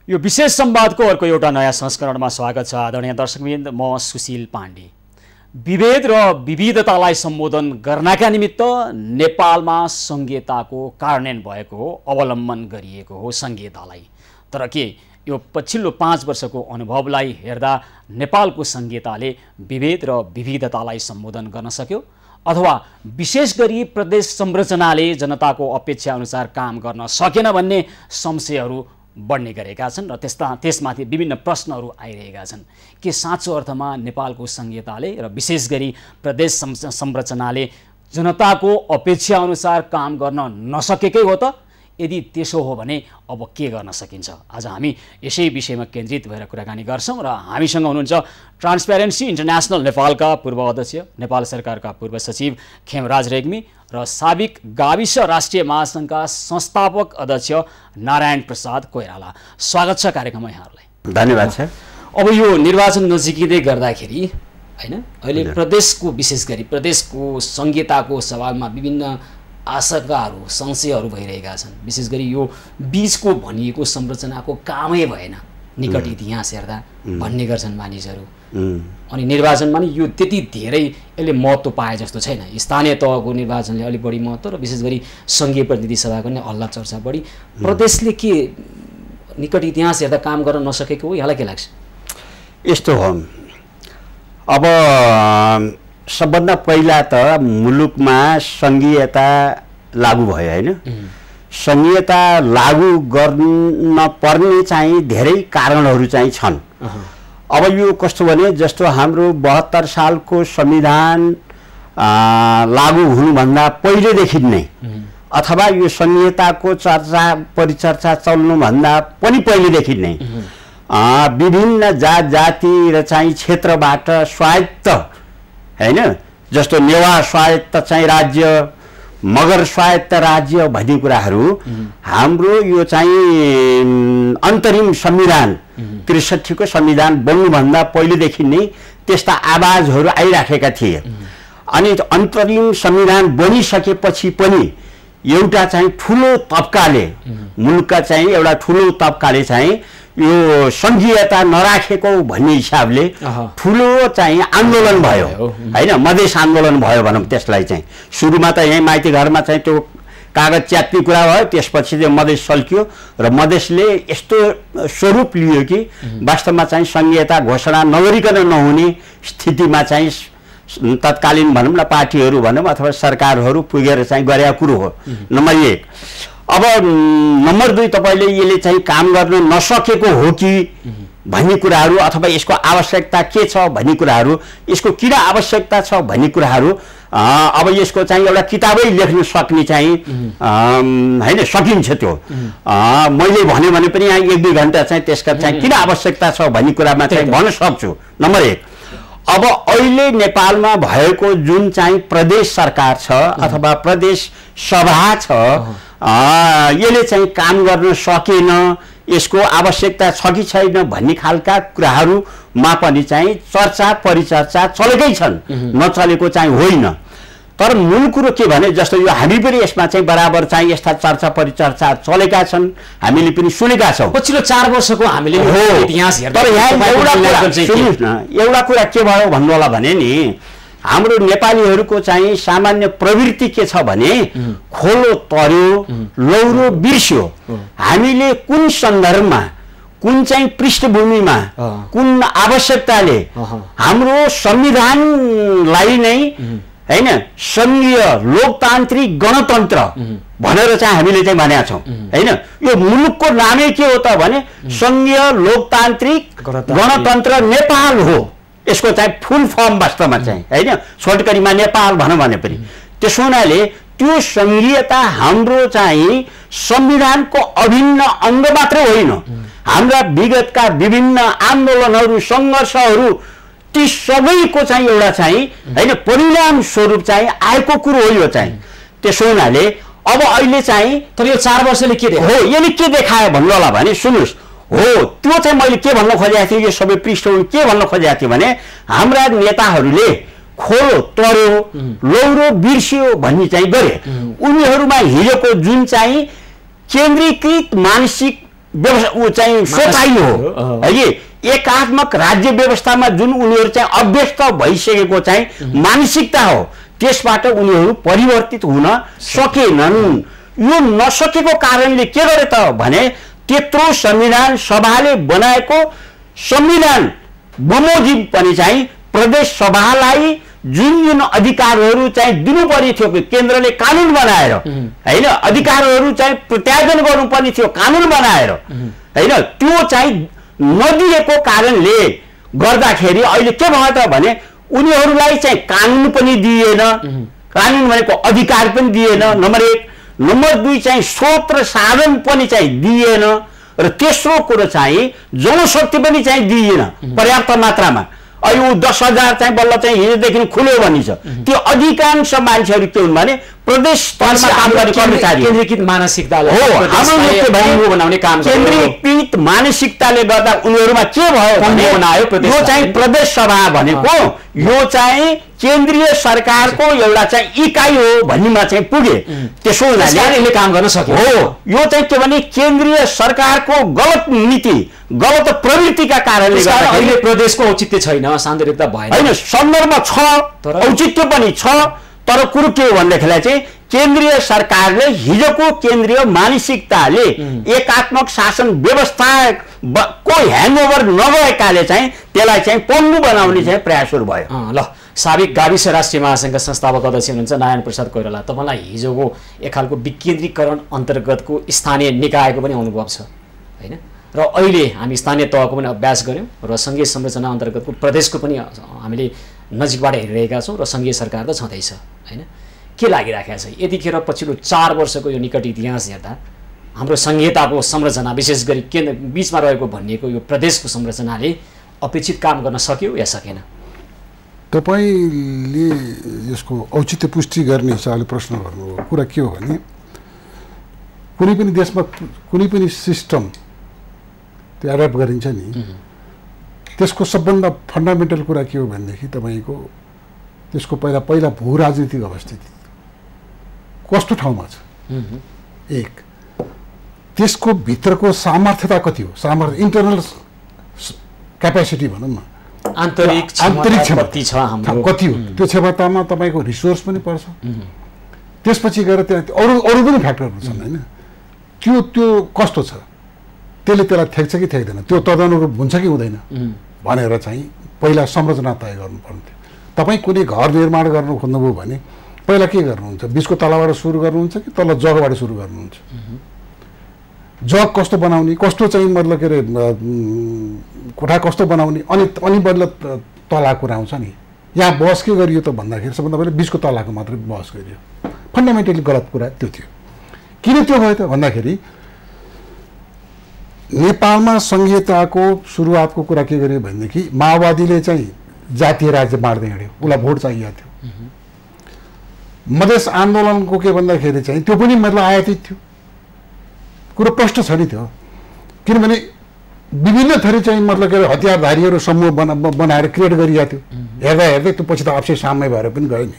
यो विशेष संवादको अर्को एउटा नयाँ संस्करणमा स्वागत छ आदरणीय दर्शकवृन्द। म सुशील पाण्डे। विभेद र विविधतालाई सम्बोधन गर्नका निमित्त नेपालमा संघीयताको कार्यान्वयन भएको हो, अवलम्बन गरिएको हो संघीयतालाई। तर के यो पछिल्लो 5 वर्षको अनुभवलाई हेर्दा नेपालको संघीयताले विभेद र विविधतालाई सम्बोधन गर्न सक्यो अथवा विशेष गरी प्रदेश संरचनाले जनताको अपेक्षा अनुसार काम गर्न सकेन भन्ने संशयहरू बढ्ने गरेका छन् र त्यसमाथि विभिन्न प्रश्नहरू आइरहेका छन्। के साँचो अर्थमा नेपालको संघीयताले र विशेष गरी प्रदेश संरचनाले जनताको अपेक्षा अनुसार काम गर्न नसकेकै हो त? यदि त्यसो हो भने अब के गर्न सकिन्छ? आज हामी यसै विषयमा केन्द्रित भएर कुराकानी गर्छौँ र हामीसँग हुनुहुन्छ ट्रान्सपेरेन्सी इन्टरनेसनल नेपालका पूर्व अध्यक्ष, नेपाल सरकारका पूर्व सचिव खेमराज रेग्मी र साबिक गाविस राष्ट्रिय महासङ्घका संस्थापक अध्यक्ष नारायण प्रसाद कोइराला। स्वागत छ कार्यक्रममा यहाँहरूलाई। धन्यवाद छ। अब यो निर्वाचन नजिकै गर्दाखेरि हैन, अहिले प्रदेशको विशेष गरी प्रदेशको संघीयताको सवालमा विभिन्न आशंकाहरू संशयहरू भइरहेका छन्। विशेष गरी यो बीचको भनिएको संरचनाको कामै भएन निकट इतिहास हेर्दा भन्ने गर्छन् मानिसहरू। अनि निर्वाचनमा नि यो त्यति धेरै यसले महत्त्व पाए जस्तो छैन। स्थानीय तहको निर्वाचनले अलिक बढी महत्त्व र विशेष गरी सङ्घीय प्रतिनिधि सभाको नै हल्ला चर्चा बढी। प्रदेशले के निकट इतिहास हेर्दा काम गर्न नसकेको हो? यहाँलाई के लाग्छ? यस्तो हो, अब सबभन्दा पहिला त मुलुकमा संघीयता लागू भयो हैन। संघीयता लागू गर्न पर्ने चाहिँ धेरै कारणहरू चाहिँ छन्। अब यो कस्तो भने जस्तो हाम्रो 72 सालको संविधान लागू हुनुभन्दा पहिलेदेखि नै अथवा यो संघीयताको चर्चा परिचर्चा चल्नुभन्दा पनि पहिलेदेखि नै विभिन्न जात जाति र चाहिँ क्षेत्रबाट स्वायत्त हैन, जस्तो नेवार स्वायत्त चाहिँ राज्य, मगर स्वायत्त राज्य भन्ने कुराहरू हाम्रो यो चाहिँ अन्तरिम संविधान 63 को संविधान बन्नुभन्दा पहिलेदेखि नै त्यस्ता आवाजहरू आइराखेका थिए। अनि अन्तरिम संविधान बनिसकेपछि पनि एउटा चाहिँ ठुलो तबकाले, मुलुकका चाहिँ एउटा ठुलो तबकाले चाहिँ यो संघीयता नराखेको भन्ने हिसाबले ठुलो चाहिँ आन्दोलन भयो हैन, मधेस आन्दोलन भयो भनौँ त्यसलाई चाहिँ। सुरुमा त यहीँ माइती घरमा चाहिँ त्यो कागज च्यात्ने कुरा भयो, त्यसपछि चाहिँ मधेस सल्कियो र मधेसले यस्तो स्वरूप लियो कि वास्तवमा चाहिँ संघीयता घोषणा नगरिकन नहुने स्थितिमा चाहिँ तत्कालीन भनौँ न पार्टीहरू भनौँ अथवा सरकारहरू पुगेर चाहिँ गरेका कुरो हो, नम्बर 1। अब नम्बर 2, तपाईँले यसले चाहिँ काम गर्न नसकेको हो कि भन्ने कुराहरू अथवा यसको आवश्यकता के छ भन्ने कुराहरू, यसको किन आवश्यकता छ भन्ने कुराहरू, अब यसको चाहिँ एउटा किताबै लेख्न सक्ने चाहिँ हैन सकिन्छ। त्यो मैले भने पनि यहाँ 1-2 घण्टा चाहिँ त्यसका चाहिँ किन आवश्यकता छ भन्ने कुरामा चाहिँ भन्न सक्छु। नम्बर 1, अब अहिले नेपालमा भएको जुन चाहिँ प्रदेश सरकार छ अथवा प्रदेश सभा छ, यसले चाहिँ काम गर्न सकेन, यसको आवश्यकता छ कि छैन भन्ने खालका कुराहरूमा पनि चाहिँ चर्चा परिचर्चा चलेकै छन्, नचलेको चाहिँ होइन। तर मूल कुरो के भने जस्तो यो हामी पनि यसमा चाहिँ बराबर चाहिँ यस्ता चर्चा परिचर्चा चलेका छन्, हामीले पनि सुनेका छौँ पछिल्लो 4 वर्षको हामीले इतिहास हेर्दा। तर यहाँ एउटा कुरा के भयो भन्नु होला भने नि, हाम्रो नेपालीहरूको चाहिँ सामान्य प्रवृत्ति के छ भने खोलो तर्यो लौरो बिर्स्यो। हामीले कुन सन्दर्भमा, कुन चाहिँ पृष्ठभूमिमा, कुन आवश्यकताले हाम्रो संविधानलाई नै हैन संघीय लोकतान्त्रिक गणतन्त्र भनेर चाहिँ हामीले चाहिँ भनेका छौँ हैन। यो मुलुकको नामै के हो त भने संघीय लोकतान्त्रिक गणतन्त्र नेपाल हो। यसको चाहिँ फुल फर्म वास्तवमा चाहिँ हैन, छोटकरीमा नेपाल भनौँ भने पनि। त्यसो हुनाले त्यो संघीयता हाम्रो चाहिँ संविधानको अभिन्न अङ्ग मात्र होइन, हाम्रा विगतका विभिन्न आन्दोलनहरू सङ्घर्षहरू ती सबैको चाहिँ एउटा चाहिँ हैन परिणाम स्वरूप चाहिँ आएको कुरो हो यो चाहिँ। त्यसो हुनाले अब अहिले चाहिँ तर यो 4 वर्षले के हो, यसले के देखायो भन्नु होला भने सुन्नुहोस्, हो त्यो चाहिँ मैले के भन्न खोजेको थिएँ, यो सबै पृष्ठभूमि के भन्न खोजेको थिएँ भने हाम्रा नेताहरूले खोलो तर्यो लौरो बिर्स्यो भन्ने चाहिँ गरे। उनीहरूमा हिजोको जुन चाहिँ केन्द्रीकृत मानसिक ऊ चाहिँ सोचाइ हो है एकात्मक राज्य व्यवस्थामा जुन उनीहरू चाहिँ अभ्यस्त भइसकेको चाहिँ मानसिकता हो त्यसबाट उनीहरू परिवर्तित हुन सकेनन्। यो नसकेको कारणले के गरे त भने त्यत्रो संविधान सभाले बनाएको संविधान बमोजिम पनि चाहिँ प्रदेश सभालाई जुन जुन अधिकारहरू चाहिँ दिनुपर्ने थियो केन्द्रले कानुन बनाएर हैन अधिकारहरू चाहिँ प्रत्यार्पण गर्नुपर्ने थियो कानुन बनाएर हैन त्यो चाहिँ नदिएको कारणले गर्दाखेरि अहिले के भयो त भने उनीहरूलाई चाहिँ कानुन पनि दिएन कानुन भनेको अधिकार पनि दिएन नम्बर 1 नम्बर 2 चाहिँ स्रोत र साधन पनि चाहिँ दिएन र तेस्रो कुरो चाहिँ जनशक्ति पनि चाहिँ दिएन पर्याप्त मात्रामा। अहिले 10,000 चाहिँ बल्ल चाहिँ हिजोदेखि खुल्यो भनिन्छ त्यो अधिकांश मान्छेहरू के हुन् भने प्रदेश स्तरमा काम गर्ने कर्मचारी केन्द्रीकृत मानसिकताले हो बनाउने काम केन्द्रीकृत मानसिकताले गर्दा उनीहरूमा के भयो भने यो चाहिँ प्रदेश सभा भनेको यो चाहिँ केन्द्रीय सरकारको एउटा चाहिँ इकाइ हो भन्नेमा चाहिँ पुगे। त्यसो हुनाले काम गर्न सक्यो हो यो चाहिँ के भने केन्द्रीय सरकारको गलत नीति गलत प्रवृत्तिका कारणले गर्दा अहिले प्रदेशको औचित्य छैन सान्दर्भिकता भएन हैन सन्दर्भ छ औचित्य पनि छ तर कुरो के हो भन्दाखेरि चाहिँ केन्द्रीय सरकारले हिजोको केन्द्रीय मानसिकताले एकात्मक शासन व्यवस्था को ह्याङओभर नभएकाले चाहिँ त्यसलाई चाहिँ पङ्गु बनाउने चाहिँ प्रयासहरू भयो। ल साबिक गाविस राष्ट्रिय महासङ्घका संस्थापक अध्यक्ष हुनुहुन्छ नारायण प्रसाद कोइराला तपाईलाई हिजोको एक खालको विकेन्द्रीकरण अन्तर्गतको स्थानीय निकायको पनि अनुभव छ हैन र अहिले हामी स्थानीय तहको पनि अभ्यास गर्यौं र संघीय संरचना अन्तर्गतको प्रदेशको पनि हामीले नजिकबाट हेरिरहेका छौं र संघीय सरकार त छँदैछ हैन के लागिराखेको छ यतिखेर पछिल्लो 4 वर्षको यो निकट इतिहास हेर्दा हाम्रो संघीयताको संरचना विशेष गरी केन्द्र बीचमा रहेको भनिएको यो प्रदेशको संरचनाले अपेक्षित काम गर्न सक्यो या सकेन? तपाईले यसको औचित्य पुष्टि गर्ने हिसाबले प्रश्न गर्नुभयो कुरा के हो भने कुनै पनि देशमा कुनै पनि सिस्टम त्यो एडप्ट गरिन्छ नि त्यसको सबभन्दा फन्डामेन्टल कुरा के हो भनेदेखि तपाईको त्यसको पहिला भू राजनीतिक अवस्थिति कस्तो ठाउँमा छ एक त्यसको भित्रको सामर्थ्यता कति हो सामर्थ्य इन्टरनल क्यापेसिटी भनौँ न आन्तरिक क्षमता कति हो त्यो क्षमतामा तपाईको रिसोर्स पनि पर्छ त्यसपछि गएर त्यहाँ अरू पनि फ्याक्टरहरू छन् हैन त्यो कस्तो छ त्यसलाई थ्याक्छ कि थ्याक्दैन त्यो तदनुरूप हुन्छ कि हुँदैन भनेर चाहिँ पहिला संरचना तय गर्नुपर्ने थियो। तपाईँ कुनै घर निर्माण गर्नु खोज्नुभयो भने पहिला के गर्नुहुन्छ बीचको तलाबाट सुरु गर्नुहुन्छ कि तल जगबाट सुरु गर्नुहुन्छ जग कस्तो बनाउने कस्तो चाहिँ मतलब के अरे कोठा कस्तो बनाउने अनि बल्ल तला कुरा आउँछ नि यहाँ बहस के गरियो त भन्दाखेरि सबभन्दा पहिले बीचको तलाको मात्रै बहस गरियो फन्डामेन्टली गलत कुरा त्यो थियो। किन त्यो भयो त भन्दाखेरि नेपालमा संघीयताको सुरुवातको कुरा के गर्यो भनेदेखि माओवादीले चाहिँ जातीय राज्य बाँड्दै हिँड्यो उसलाई भोट चाहिएको थियो मधेस आन्दोलनको के भन्दाखेरि चाहिँ त्यो पनि मतलब आयातित थियो कुरो प्रश्न छ नि त्यो किनभने विभिन्न थरी चाहिँ मतलब के हतियारधारीहरू समूह बनाएर क्रिएट गरिएको थियो हेर्दा हेर्दै त्यो पछि त अवश्य साम्य भएर पनि गयो नि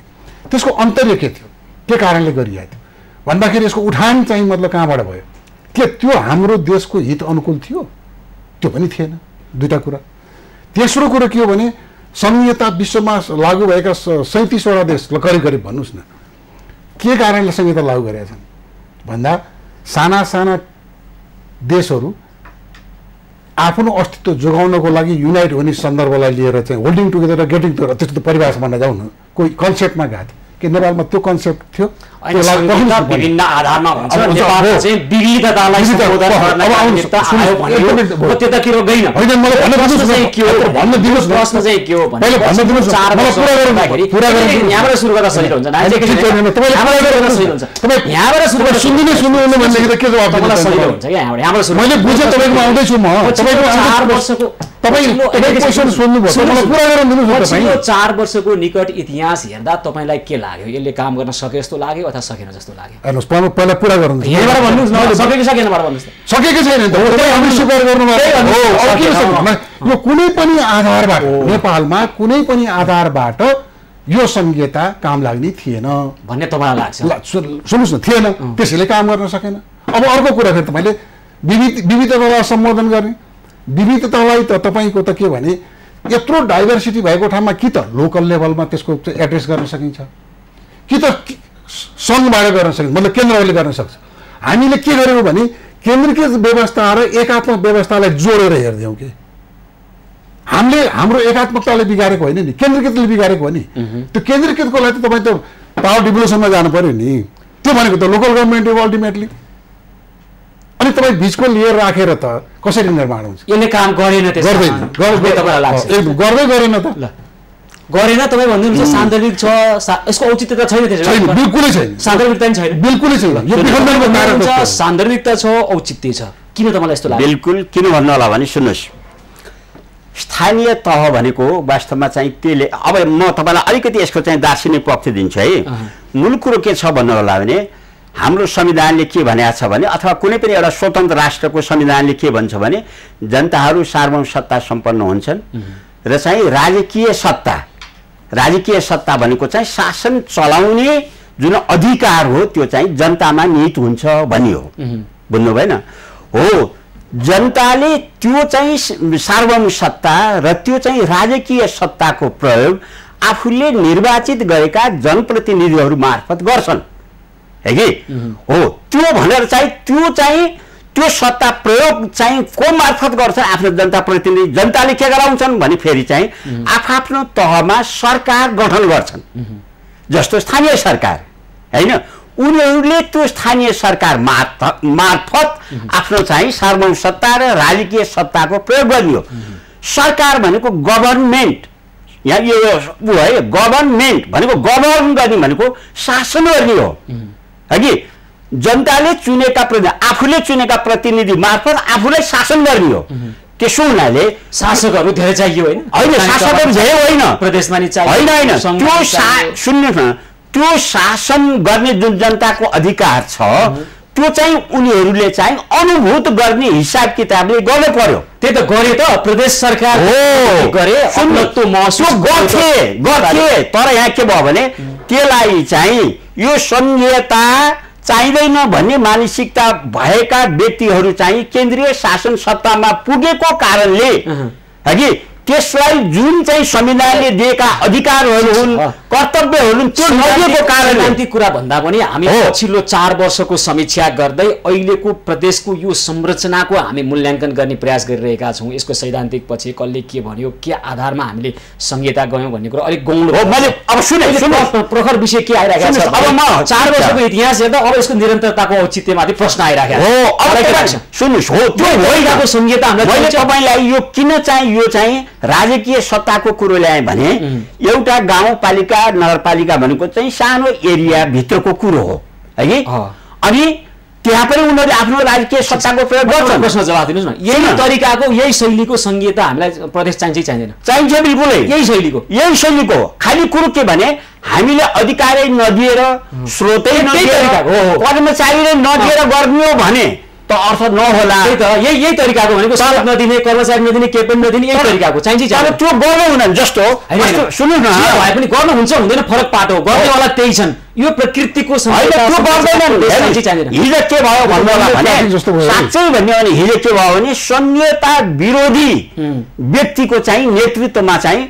त्यसको अन्तर्य के थियो के कारणले गरिएको थियो भन्दाखेरि यसको उठान चाहिँ मतलब कहाँबाट भयो के त्यो हाम्रो देशको हित अनुकूल थियो त्यो पनि थिएन दुईटा कुरा। तेस्रो कुरो के हो भने संघीयता विश्वमा लागू भएका 37वटा देश करिब करिब भन्नुहोस् न के कारणले संघीयता लागू गरेका छन् भन्दा साना साना देशहरू आफ्नो अस्तित्व जोगाउनको लागि युनाइट हुने सन्दर्भलाई लिएर चाहिँ होल्डिङ टुगेदर र गेटिङ टुगेदर त्यस्तो परिभाषा भन्न जाउँ न कोही कन्सेप्टमा गएको थियो कि नेपालमा त्यो कन्सेप्ट थियो विभिन्न आधारमा हुन्छ नेपालमा चाहिँ विविधतालाई सम्बोधन गर्ने त्यो त किरो गइन हैन मलाई भन्न दिनुस् चाहिँ के हो भन्न दिनुस् प्रश्न चाहिँ के हो भने पहिले भन्न दिनुस् 4 वर्ष पुरा गर्नु यहाँबाट सुरु गर्दा सही हुन्छ तपाईले सही हुन्छ तपाई यहाँबाट सुरु गर्दा सुन्नु भन्दाखेरि के जवाफ दिनु सही हुन्छ के यहाँबाट सुरु मैले बुझे तपाईको आउँदै छु म तपाईको 4 वर्षको तपाई एक क्वेशन सोध्नु भयो मलाई पुरा गर्न दिनुस् तपाई 4 वर्षको निकट इतिहास हेर्दा तपाईलाई के लाग्यो यसले काम गर्न सके जस्तो लाग्यो अथवा सकेन जस्तो लाग्यो? हेर्नुस् पहिला पुरा गर्नु यहाँबाट भन्नुस् न सकेको सकेन भनेर भन्नुस् त सकेको छैन त तपाईँ हामी स्वीकार गर्नु यो कुनै पनि आधारबाट नेपालमा कुनै पनि आधारबाट यो संघीयता काम लाग्ने थिएन भन्ने तपाईलाई लाग्छ? सुन्नुस् न थिएन त्यसैले काम गर्न सकेन। अब अर्को कुरा फेरि तपाईले विविधतालाई सम्बोधन गर्ने। विविधतालाई त तपाईँको त के भने यत्रो डाइभर्सिटी भएको ठाउँमा कि त लोकल लेभलमा त्यसको एड्रेस गर्न सकिन्छ कि त सङ्घबाट गर्न सकिन्छ, मतलब केन्द्रहरूले गर्न सक्छ। हामीले के गरेको भने केन्द्रीकृत व्यवस्था र एकात्मक व्यवस्थालाई जोडेर हेर्दैछौँ कि हामीले हाम्रो एकात्मकताले बिगारेको होइन नि, केन्द्रीकृतले बिगारेको हो नि। त्यो केन्द्रीकृतको लागि त तपाईँ त पावर डिभोल्युसनमा जानु पर्यो नि, त्यो भनेको त लोकल गभर्मेन्ट हो अल्टिमेटली। अनि तपाईँ बिचको लिएर राखेर त कसरी निर्माण हुन्छ? यसले काम गरेन, गर्दैन, गर्दै गरेन त गरेन। तपाईँ भन्नुहुन्छ सान्दर्भिक छ, यसको औचित्यता छैन, छैन, बिल्कुलै छैन, सान्दर्भिकता नि छैन, बिल्कुलै छैन। यो विखण्डनको कारण छ, सान्दर्भिकता छ, औचित्य छ। किन त मलाई यस्तो लाग्छ? बिल्कुल किन भन्नु होला भने सुन्नुहोस्, स्थानीय तह भनेको वास्तवमा चाहिँ त्यसले, अब म तपाईँलाई अलिकति यसको चाहिँ दार्शनिक पक्ष दिन्छु है। मूल कुरो के छ भन्नु होला भने हाम्रो संविधानले के भनेको छ भने, अथवा कुनै पनि एउटा स्वतन्त्र राष्ट्रको संविधानले के भन्छ भने जनताहरू सार्वभौम सत्ता सम्पन्न हुन्छन् र चाहिँ राजकीय सत्ता भनेको चाहिँ शासन चलाउने जुन अधिकार हो त्यो चाहिँ जनतामा निहित हुन्छ भनियो। बुझ्नु भएन? हो, जनताले त्यो चाहिँ सार्वभौम सत्ता र त्यो चाहिँ राजकीय सत्ताको प्रयोग आफूले निर्वाचित गरेका जनप्रतिनिधिहरू मार्फत गर्छन्, है कि हो। त्यो भनेर चाहिँ त्यो सत्ता प्रयोग चाहिँ को मार्फत गर्छन्? आफ्नो जनता प्रतिनिधि, जनताले के गराउँछन् भने फेरि चाहिँ आफ्नो तहमा सरकार गठन गर्छन्, जस्तो स्थानीय सरकार होइन। उनीहरूले त्यो स्थानीय सरकार मार्फत आफ्नो चाहिँ सार्वभौम सत्ता र राजकीय सत्ताको प्रयोग गरियो। सरकार भनेको गभर्नमेन्ट, यहाँ यो है, गभर्नमेन्ट भनेको गभर्न गर्ने भनेको शासन गर्ने हो, है कि। जनताले चुनेका आफूले चुनेका प्रतिनिधि मार्फत आफूलाई शासन गर्ने हो। त्यसो हुनाले शासकहरू धेरै चाहियो होइन? होइन, शासकहरू धेरै होइन, प्रदेशमा नि चाहियो होइन। त्यो सुन्नुहोस् न, त्यो शासन गर्ने जुन जनताको अधिकार छ त्यो चाहिँ उनीहरूले चाहिँ अनुभूत गर्ने हिसाब किताबले गर्नु पर्यो। त्यही त गरे त प्रदेश सरकार गरे, अपनत्व महसुस गर्थे। तर यहाँ के भयो भने त्यसलाई चाहिँ यो संघीयता चाहिँदैन भन्ने मानसिकता भएका व्यक्तिहरू चाहिँ केन्द्रीय शासन सत्तामा पुगेको कारणले, है कि, त्यसलाई जुन चाहिँ संविधानले दिएका अधिकारहरू हुन्, कर्तव्यहरू हुन्, त्यो नदिएको कारणले कुरा भन्दा पनि हामी पछिल्लो 4 वर्षको समीक्षा गर्दै अहिलेको प्रदेशको यो संरचनाको हामी मूल्याङ्कन गर्ने प्रयास गरिरहेका छौँ। यसको सैद्धान्तिक पछि कसले के भन्यो, के आधारमा हामीले संहिता गयौँ भन्ने कुरा अलिक गौण हो। मैले अब प्रखर विषय के आइरहेको छ, अब म 4 वर्षको इतिहास हेर्दा अब यसको निरन्तरताको औचित्यमाथि प्रश्न आइरहेको हो। सुन्नुहोस्, हो त्यो भइरहेको संहिता हामीले तपाईँलाई यो किन चाहिँ यो चाहिँ राजकीय सत्ताको कुरो ल्याए भने एउटा गाउँपालिका नगरपालिका भनेको चाहिँ सानो एरिया भित्रको कुरो हो, है कि। अनि त्यहाँ पनि उनीहरूले आफ्नो राजकीय सत्ताको प्रयोग गर्छन्। प्रश्न जवाफ दिनुहोस् न, यही तरिकाको यही शैलीको संहिता हामीलाई प्रदेश चाहिन्छ चाहिँदैन? चाहिन्छ, बिल्कुलै यही शैलीको। खालि कुरो के भने हामीले अधिकारै नदिएर, स्रोतै नदिएर, कर्मचारीले नदिएर गर्ने हो भने त अर्थ नहोला। यही तरिकाको भनेको स्रोत नदिने, कर्मचारी नदिने, के पनि नदिने, यही तरिकाको चाहिन्छ। तर त्यो गर्नु हुँदैन। जस्तो सुन्नुहोस् न, भए पनि गर्नु हुन्छ हुँदैन फरक पाटो, गर्नेवाला त्यही छन्। यो प्रकृतिको हिजो के भयो भन्नु होला भने, साँच्चै भन्यो भने हिजो के भयो भने संघीयता विरोधी व्यक्तिको चाहिँ नेतृत्वमा चाहिँ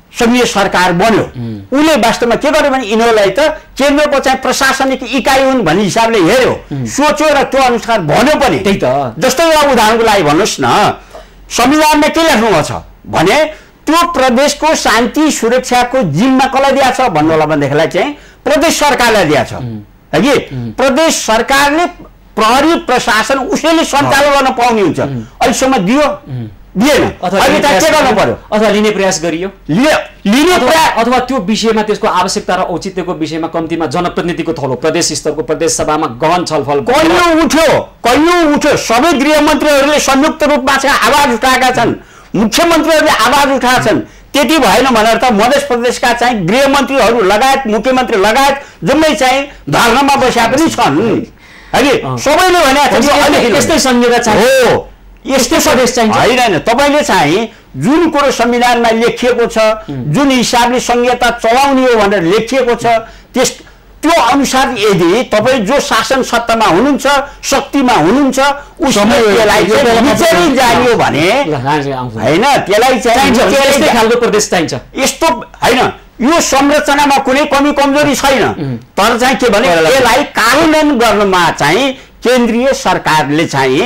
संघीय सरकार बन्यो। उसले वास्तवमा के गर्यो भने यिनीहरूलाई त केन्द्रको चाहिँ प्रशासनिक इकाइ हुन् भन्ने हिसाबले हेऱ्यो, सोच्यो र त्यो अनुसार भन्यो पनि। त्यही त। जस्तै एउटा उदाहरणको लागि भन्नुहोस् न, संविधानमा के लेख्नु छ भने त्यो प्रदेशको शान्ति सुरक्षाको जिम्मा कसलाई दिएको छ भन्नु होला भनेदेखिलाई चाहिँ प्रदेश सरकारलाई दिएको छ, है कि। प्रदेश सरकारले प्रहरी प्रशासन उसैले सञ्चालन गर्न पाउने हुन्छ। अहिलेसम्म दियो दिएन, अहिले के गर्नु पर्यो? अथवा लिने प्रयास गरियो, अथवा त्यो विषयमा त्यसको आवश्यकता र औचित्यको विषयमा कम्तीमा जनप्रतिनिधिको थलो प्रदेश स्तरको प्रदेश सभामा गहन छलफल कहियो उठ्यो। सबै गृहमन्त्रीहरूले संयुक्त रूपमा चाहिँ आवाज उठाएका छन्, मुख्यमन्त्रीहरूले आवाज उठाएका छन्। त्यति भएन भनेर त मध्य प्रदेशका चाहिँ गृहमन्त्रीहरू लगायत मुख्यमन्त्री लगायत जम्मै चाहिँ धर्नामा बसेका पनि छन्, है कि। सबैले भने यस्तै संहिता चाहियो, यस्तै प्रदेश चाहिन्छ। होइन, तपाईँले चाहिँ जुन कुरो संविधानमा लेखिएको छ, जुन हिसाबले संहिता चलाउने हो भनेर लेखिएको छ, त्यो अनुसार यदि तपाईँ जो शासन सत्तामा हुनुहुन्छ, शक्तिमा हुनुहुन्छ, उसले त्यसलाई निचेरै जानियो भने होइन, त्यसलाई चाहिँ खालको प्रदेश चाहिन्छ। यस्तो होइन, यो संरचनामा कुनै कमी कमजोरी छैन, तर चाहिँ के भने यसलाई कार्यान्वयन गर्नमा चाहिँ केन्द्रीय सरकारले चाहिँ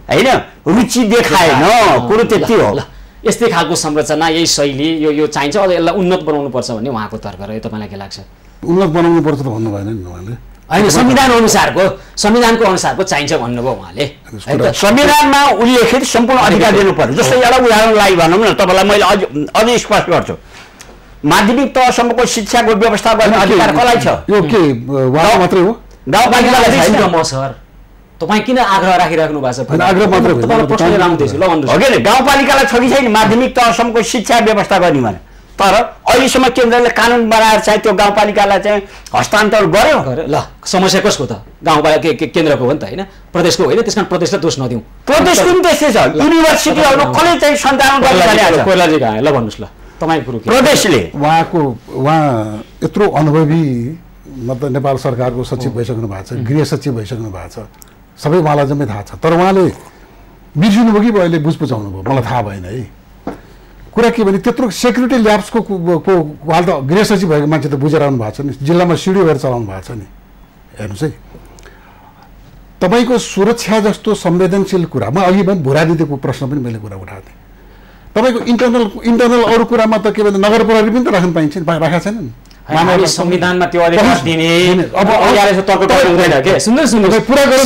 होइन रुचि देखाएन। कुरो त्यति हो। यस्तै खालको संरचना, यही शैली यो चाहिन्छ, अझ यसलाई उन्नत बनाउनु पर्छ भन्ने उहाँको तर्क रह्यो। तपाईँलाई के लाग्छ? उन्नत बनाउनु पर्छ त भन्नु भएन नि उहाँले। होइन, संविधानको अनुसारको चाहिन्छ भन्नुभयो उहाँले। संविधानमा उल्लेखित सम्पूर्ण अधिकार दिनु पर्यो। जस्तै एउटा उदाहरणलाई भनौँ न, तपाईँलाई मैले अझ स्पष्ट गर्छु। माध्यमिक तहसम्मको शिक्षाको व्यवस्था गर्ने अधिकार कसलाई छ? यो के उहाँ मात्रै हो? गाउँपालिकालाई छैन। सर, तपाईँ किन आग्रह राखिराख्नु भएको छ? आग्रह मात्रै होइन, गाउँपालिकालाई छ कि छैन माध्यमिक तहसम्मको शिक्षा व्यवस्था गर्ने भने? तर अहिलेसम्म केन्द्रले कानुन बनाएर चाहिँ त्यो गाउँपालिकालाई चाहिँ हस्तान्तरण गर्यो। ल, समस्या कसको त? गाउँपालिका केन्द्रको हो नि त, होइन प्रदेशको होइन। त्यसकारण प्रदेशलाई दोष नदिउँ। प्रदेशको पनि त्यस्तै छ। युनिभर्सिटीहरू कसले चाहिँ सञ्चालन गर्ने? कोइलाजी कहाँ? ल भन्नुहोस्, ल तपाईँको कुरो। प्रदेशले उहाँ यत्रो अनुभवी मतलब नेपाल सरकारको सचिव भइसक्नु भएको छ, गृह सचिव भइसक्नु भएको छ, सबै उहाँलाई जम्मै थाहा छ। तर उहाँले बिर्सिनुभयो कि अहिले बुझ बुझाउनु भयो, मलाई थाहा भएन है। कुरा के भने त्यत्रो सेक्युरिटी ल्याब्सको उहाँ त गृह सचिव भएको मान्छे त बुझेर आउनु भएको छ नि, जिल्लामा सिडिओ भएर चलाउनु भएको छ नि। हेर्नुहोस् है, तपाईँको सुरक्षा जस्तो संवेदनशील कुरा, म अघि पनि भूराजनीतिको प्रश्न पनि मैले कुरा उठाएको थिएँ। तपाईँको इन्टरनल अरू कुरामा त के भन्छ नगर प्रहरी पनि त राख्न पाइन्छ नि, राखेका छैनन्। संविधानमा त्यो अधिकार दिने अब तर्क हुँदैन के? सुन्नुहोस्,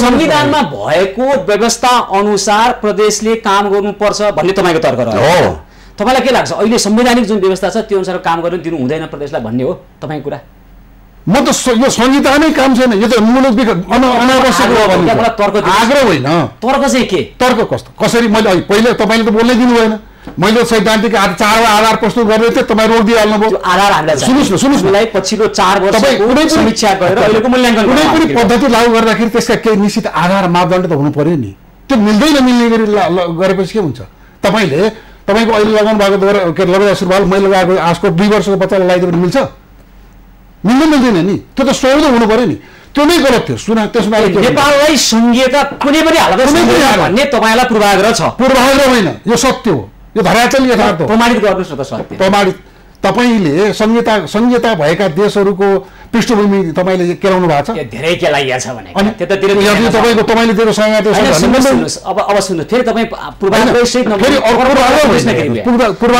संविधानमा भएको व्यवस्था अनुसार प्रदेशले काम गर्नुपर्छ भन्ने तपाईँको तर्क रह्यो। तपाईँलाई के लाग्छ, अहिले संवैधानिक जुन व्यवस्था छ त्यो अनुसार काम गर्नु दिनु हुँदैन प्रदेशलाई भन्ने हो तपाईँको कुरा? म त यो संहिता नै काम छैन, यो त मुलुक अनावश्यक आग्रह होइन। तर्क चाहिँ के? तर्क कस्तो कसरी? मैले पहिले तपाईँले त बोल्नै दिनु भएन। मैले सैद्धान्तिक 4 आधार प्रस्तुत गर्ने थिएँ, तपाईँ रोक दिइहाल्नु भयो। आधार हामीलाई सुन्नुहोस् न, पछिल्लो 4 वर्षको समीक्षा गरेर अहिलेको मूल्याङ्कन कुनै पनि पद्धति लागू गर्दाखेरि त्यसका केही निश्चित आधार मापदण्ड त हुनु पर्यो नि। त्यो मिल्दै नमिल्ने गरी गरेपछि के हुन्छ? तपाईँको अहिले लगाउनु भएको लगाएको सुरुवाल मैले लगाएको आजको 2 वर्षको बच्चालाई लगाइदियो भने मिल्छ? मिल्दैन नि। त्यो त सौदो हुनु पर्यो नि। त्यो नै गलत थियो। त्यसमा नेपाललाई संघीयता कुनै पनि हालतमा भन्ने तपाईँलाई पूर्वाग्रह छ? पूर्वाग्रह होइन, यो सत्य हो, यो धरातल यथार्थ हो। प्रमाणित गर्नुहोस् न त सत्य। प्रमाणित तपाईँले संहिता भएका देशहरूको पृष्ठभूमि तपाईँले केलाउनु भएको छ? धेरै केलाइया छ भने तपाईँले दिएको संहिता अब सुन्नुहोस्, फेरि तपाईँ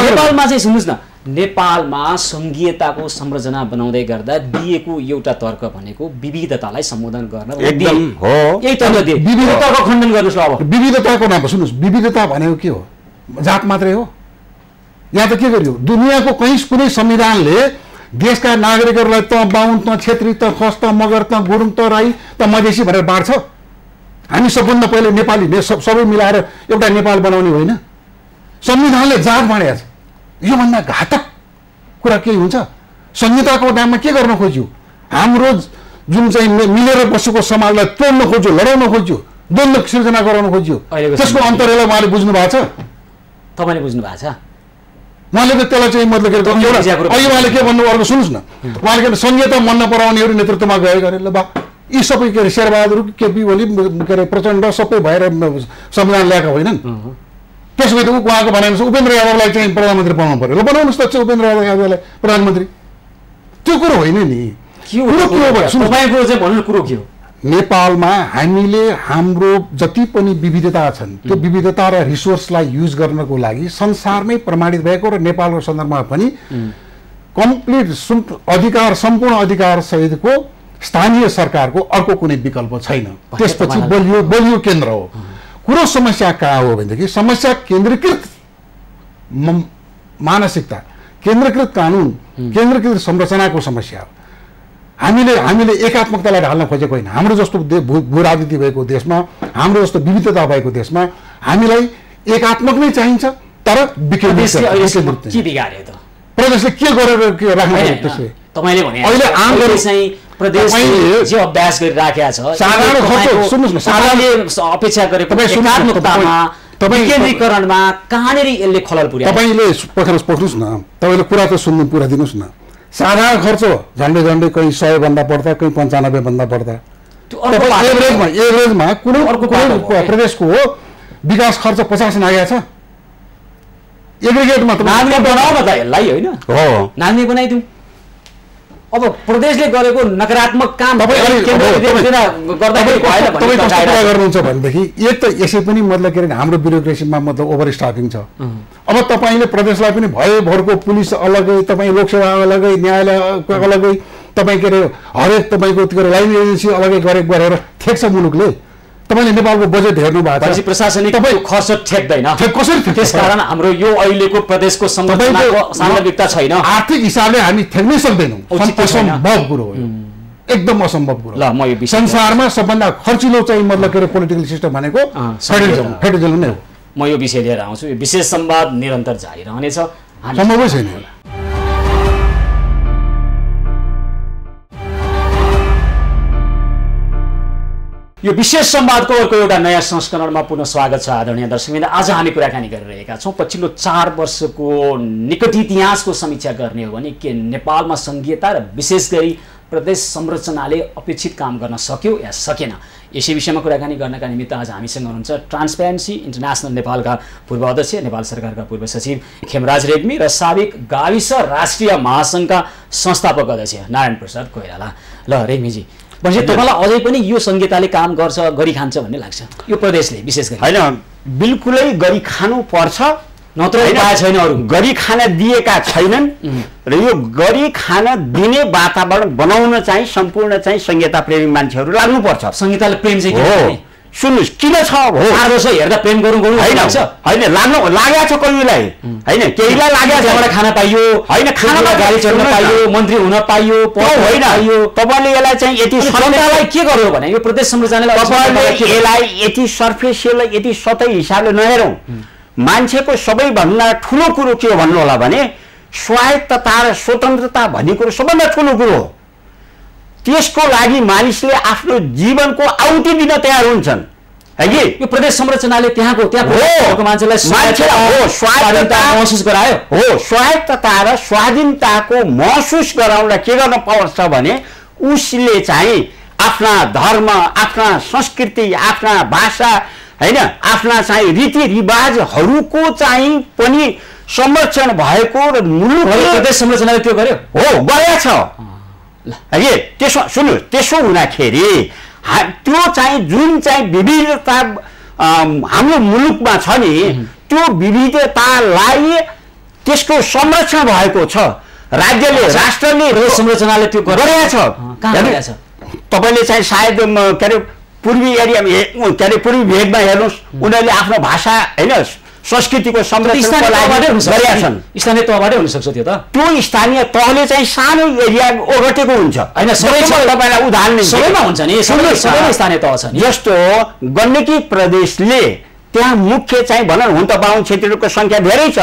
नेपालमा चाहिँ सुन्नुहोस् न, नेपालमा संघीयताको संरचना बनाउँदै गर्दा दिएको एउटा तर्क भनेको विविधतालाई सम्बोधन गर्न हो। यही तर्क दिए, विविधताको खण्डन गर्नुहोस्। अब विविधताको नाममा सुन्नुहोस्, विविधता भनेको के हो? जात मात्रै हो? यहाँ त के गरियो? दुनियाँको कहीँ कुनै संविधानले देशका नागरिकहरूलाई त बाहुन, त छेत्री, त खस, त मगर, त गुरुङ, त राई, त मधेसी भनेर बाँड्छ? हामी सबभन्दा पहिले नेपाली सबै मिलाएर एउटा नेपाल बनाउने होइन। संविधानले जात बाँडेको छ। योभन्दा घातक कुरा केही हुन्छ? संहिताको नाममा के गर्न खोज्यो? हाम्रो जुन चाहिँ मिलेर बसेको समाजलाई तोड्न खोज्यो, लडाउन खोज्यो, द्वन्द्व सिर्जना गराउन खोज्यो। त्यसको अन्तर्यलाई उहाँले बुझ्नु भएको छ? तपाईँले बुझ्नु भएको छ? उहाँले त त्यसलाई चाहिँ मतलब के अहिले उहाँले के भन्नु, अर्को सुन्नुहोस् न, उहाँले के संहिता मन नपराउनेहरू नेतृत्वमा गए गरे ल बा यी सबै के अरे शेरबहादुर, केपी ओली, के अरे प्रचण्ड सबै भएर संविधान ल्याएका होइनन्। त्यसो भए त उहाँको भनाइमा उपेन्द्र यादवलाई चाहिँ प्रधानमन्त्री बनाउनु पर्यो। ल बनाउनुहोस् त उपेन्द्र यादवलाई प्रधानमन्त्री। त्यो कुरो होइन नि। तपाईँको चाहिँ भन्नु कुरो के हो? नेपालमा हामीले हाम्रो जति पनि विविधता छन् त्यो विविधता र रिसोर्सलाई युज गर्नको लागि संसारमै प्रमाणित भएको र नेपालको सन्दर्भमा पनि कम्प्लिट अधिकार, सम्पूर्ण अधिकार सहितको स्थानीय सरकारको अर्को कुनै विकल्प छैन। त्यसपछि बलियो केन्द्र हो। कुरो समस्या कहाँ हो भनेदेखि समस्या केन्द्रीकृत मानसिकता, केन्द्रीकृत कानुन, केन्द्रीकृत संरचनाको समस्या हो। हामीले एकात्मकतालाई ढाल्न खोजेको होइन। हाम्रो जस्तो भू राजनीति भएको देशमा, हाम्रो जस्तो विविधता भएको देशमा हामीलाई एकात्मक नै चाहिन्छ। तर प्रदेशले के गरेर राख्नु त्यसले? तपाईँले भने अहिले आन्दोलन चाहिँ प्रदेशले जे अभ्यास गरिराखेको छ, साधारण खर्च सुन्नुहोस् न, साधारणले अपेक्षा गरेको एकात्मकतामा, कहाँनिर यसले खलल पुर्यायो? तपाईँले पक्राउनुहोस् न, तपाईँले कुरा त सुन्नु पुरा दिनुहोस् न। साधारण खर्च झन्डै झन्डै कहीँ 100 भन्दा बढ्दा कहीँ 95 भन्दा बढ्दा एभरेजमा कुनै प्रदेशको विकास खर्च 50 नागेको छ एग्रिगेटमा। नानी बनाऊ न त यसलाई होइन, हो नानी बनाइदिउँ। अब प्रदेशले गरेको नकारात्मक काम गर्नुहुन्छ भनेदेखि एक त यसै पनि मतलब के अरे हाम्रो ब्युरोक्रेसीमा मतलब ओभर स्टाफिङ छ। अब तपाईँले प्रदेशलाई पनि भयभरको पुलिस अलगै, तपाईँ लोकसेवा अलगै, न्यायालय अलगै, तपाईँ के अरे हरेक तपाईँको के अरे लाइन एजेन्सी अलगै गरेर ठेक्छ मुलुकले। तपाईँले नेपालको बजेट हेर्नु भएको छ, प्रशासनिक खर्च ठेक्दैन कसरी। त्यसकारण हाम्रो यो अहिलेको प्रदेशको संरचनाको सान्दर्भिकता छैन। आर्थिक हिसाबले हामी ठेक्नै सक्दैनौँ, असम्भव कुरो हो, एकदम असम्भव कुरो। ल म यो संसारमा सबभन्दा खर्चिलो चाहिँ मतलब के अरे पोलिटिकल सिस्टम भनेको फेडरलिजम नै हो। म यो विषय लिएर आउँछु। यो विशेष संवाद निरन्तर जारी रहनेछ, सम्भवै छैन। यो विशेष संवादको अर्को एउटा नयाँ संस्करणमा पुनः स्वागत छ आदरणीय दर्शकवृन्द। आज हामी कुराकानी गरिरहेका छौँ पछिल्लो 4 वर्षको निकट इतिहासको समीक्षा गर्ने हो भने के नेपालमा संघीयता र विशेष गरी प्रदेश संरचनाले अपेक्षित काम गर्न सक्यो या सकेन, यसै विषयमा कुराकानी गर्नका निमित्त आज हामीसँग हुनुहुन्छ ट्रान्सपेरेन्सी इन्टरनेसनल नेपालका पूर्व अध्यक्ष, नेपाल सरकारका पूर्व सचिव खेमराज रेग्मी र साबिक गाविस राष्ट्रिय महासङ्घका संस्थापक अध्यक्ष नारायण प्रसाद कोइराला। ल रेग्मीजी, तपाईँलाई अझै पनि यो संहिताले काम गर्छ, गरी खान्छ भन्ने लाग्छ यो प्रदेशले विशेष गरी? होइन, बिल्कुलै गरी खानु पर्छ, नत्र उपाय छैन। अरू गरी खान दिएका छैनन् र यो गरी खान दिने वातावरण बनाउन चाहिँ सम्पूर्ण चाहिँ संहिता प्रेमी मान्छेहरू लाग्नुपर्छ। संहिताले प्रेम चाहिँ हो, सुन्नुहोस् किन छ हो, 4 वर्ष हेर्दा प्रेम गरौँ होइन लाग्नु लागेको छ कहिलेलाई, होइन केहीलाई लागेको छ। त्यहाँबाट खान पाइयो, होइन खानामा गाडी चढ्न पाइयो, मन्त्री हुन पाइयो, होइन तपाईँले यसलाई चाहिँ यति जनतालाई के गर्यो भने यो प्रदेश संरचनालाई तपाईँले यसलाई यति सर्फेसियल यति सतही हिसाबले नहेरौँ। मान्छेको सबैभन्दा ठुलो कुरो के हो भन्नु होला भने स्वायत्तता र स्वतन्त्रता भन्ने कुरो सबभन्दा ठुलो कुरो हो। त्यसको लागि मानिसले आफ्नो जीवनको आहुति दिन तयार हुन्छन् है कि यो प्रदेश संरचनाले त्यहाँको मान्छेलाई स्वायत्तता महसुस गरायो। हो, स्वायत्तता र स्वाधीनताको महसुस गराउनलाई के गर्न पर्छ भने उसले चाहिँ आफ्ना धर्म, आफ्ना संस्कृति, आफ्ना भाषा, होइन आफ्ना चाहिँ रीतिरिवाजहरूको चाहिँ पनि संरक्षण भएको र मुलुक प्रदेश संरचनाले त्यो गर्यो। हो, गरेको छ। त्यसो सुन्नु, त्यसो हुँदाखेरि त्यो चाहिँ जुन चाहिँ विविधता हाम्रो मुलुकमा छ नि, त्यो विविधतालाई त्यसको संरक्षण भएको छ। राज्यले, राष्ट्रले, संरचनाले त्यो गरेको छ। तपाईँले चाहिँ सायद के अरे पूर्वी एरियामा के अरे पूर्वी भेगमा हेर्नुहोस्, उनीहरूले आफ्नो भाषा होइन संस्कृतिको संरक्षणको लागि गरेका छन्। स्थानीय तहबाटै हुनसक्छ त्यो त। त्यो स्थानीय तहले चाहिँ सानो एरिया ओगटेको हुन्छ, होइन तपाईँलाई उदाहरण सबैमा हुन्छ नि, सबैमा स्थानीय तह छ नि। जस्तो गण्डकी प्रदेशले त्यहाँ मुख्य चाहिँ भनौँ हुन त बाहुन क्षेत्रीहरूको सङ्ख्या धेरै छ,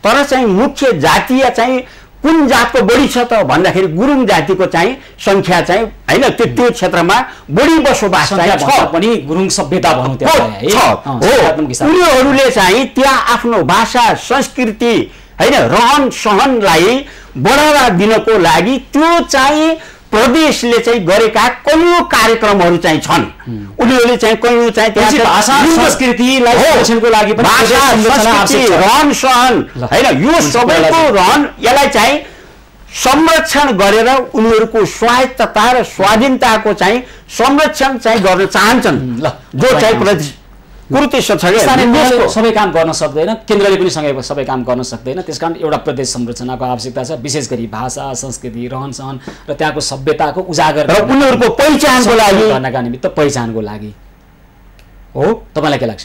तर चाहिँ मुख्य जातीय चाहिँ कुन जातको बढी छ त भन्दाखेरि गुरुङ जातिको चाहिँ सङ्ख्या चाहिँ होइन त्यो क्षेत्रमा बढी बसोबास छ पनि गुरुङ सभ्यता भनौँ त्यहाँ उनीहरूले चाहिँ त्यहाँ आफ्नो भाषा संस्कृति होइन रहन सहनलाई बढावा दिनको लागि त्यो चाहिँ प्रदेशले चाहिँ गरेका कयौं कार्यक्रमहरू चाहिँ छन्। उनीहरूले चाहिँ कयौं चाहिँ त्यहाँ भाषा संस्कृतिलाई संरक्षणको लागि पनि भाषा संस्कृति रहन सहन हैन यो सबैको रहन यसलाई चाहिँ संरक्षण गरेर उनीहरूको स्वायत्तता र स्वाधीनताको चाहिँ संरक्षण चाहिँ गर्न चाहन्छन्। जो चाहिँ कुरो त्यस्तो छ कि सबै काम गर्न सक्दैन, केन्द्रले पनि सँगै सबै काम गर्न सक्दैन। त्यसकारण एउटा प्रदेश संरचनाको आवश्यकता छ, विशेष गरी भाषा संस्कृति रहन सहन र त्यहाँको सभ्यताको उजागर र उनीहरूको पहिचानको लागि गर्नका निमित्त पहिचानको लागि हो। तपाईँलाई के लाग्छ?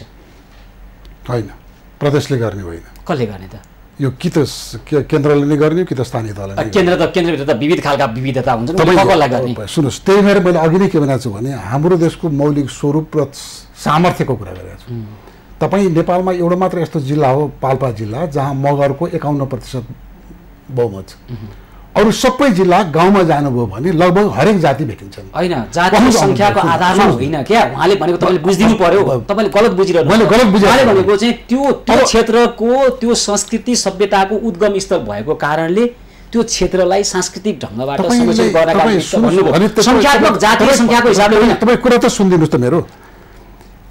होइन, प्रदेशले गर्ने होइन। कसले गर्ने त? यो कि त केन्द्रले नै गर्ने कि त स्थानीय तहले। केन्द्रभित्र त विविध खालका विविधता हुन्छन्, कसलाई गर्ने? सुन्नुहोस्, त्यही भएर मैले अघि नै के भनेको छु भने हाम्रो देशको मौलिक स्वरूप र सामर्थ्यको कुरा गरेको छु। तपाईँ नेपालमा एउटा मात्र यस्तो जिल्ला हो पाल्पा जिल्ला जहाँ मगरको 51% बहुमत छ। अरू सबै जिल्ला गाउँमा जानुभयो भने लगभग हरेक जाति भेटिन्छन्। होइन, जातिको सङ्ख्याको आधारमा होइन क्या, उहाँले भनेको तपाईँले बुझिदिनु पर्यो, तपाईँले गलत बुझिरहनु। मैले गलत बुझेँ। उहाँले भनेको चाहिँ त्यो क्षेत्रको त्यो संस्कृति सभ्यताको उद्गम स्थल भएको कारणले त्यो क्षेत्रलाई सांस्कृतिक ढङ्गबाट तपाईँले- संरक्षण गर्नका तपाईँ निमित्त सुन्नुहोस्, भन्नुभयो। अनि तपाईँ- सङ्ख्यात्मक जातीय सङ्ख्याको हिसाबले होइन। तपाईँ कुरा त सुनिदिनुहोस् त मेरो।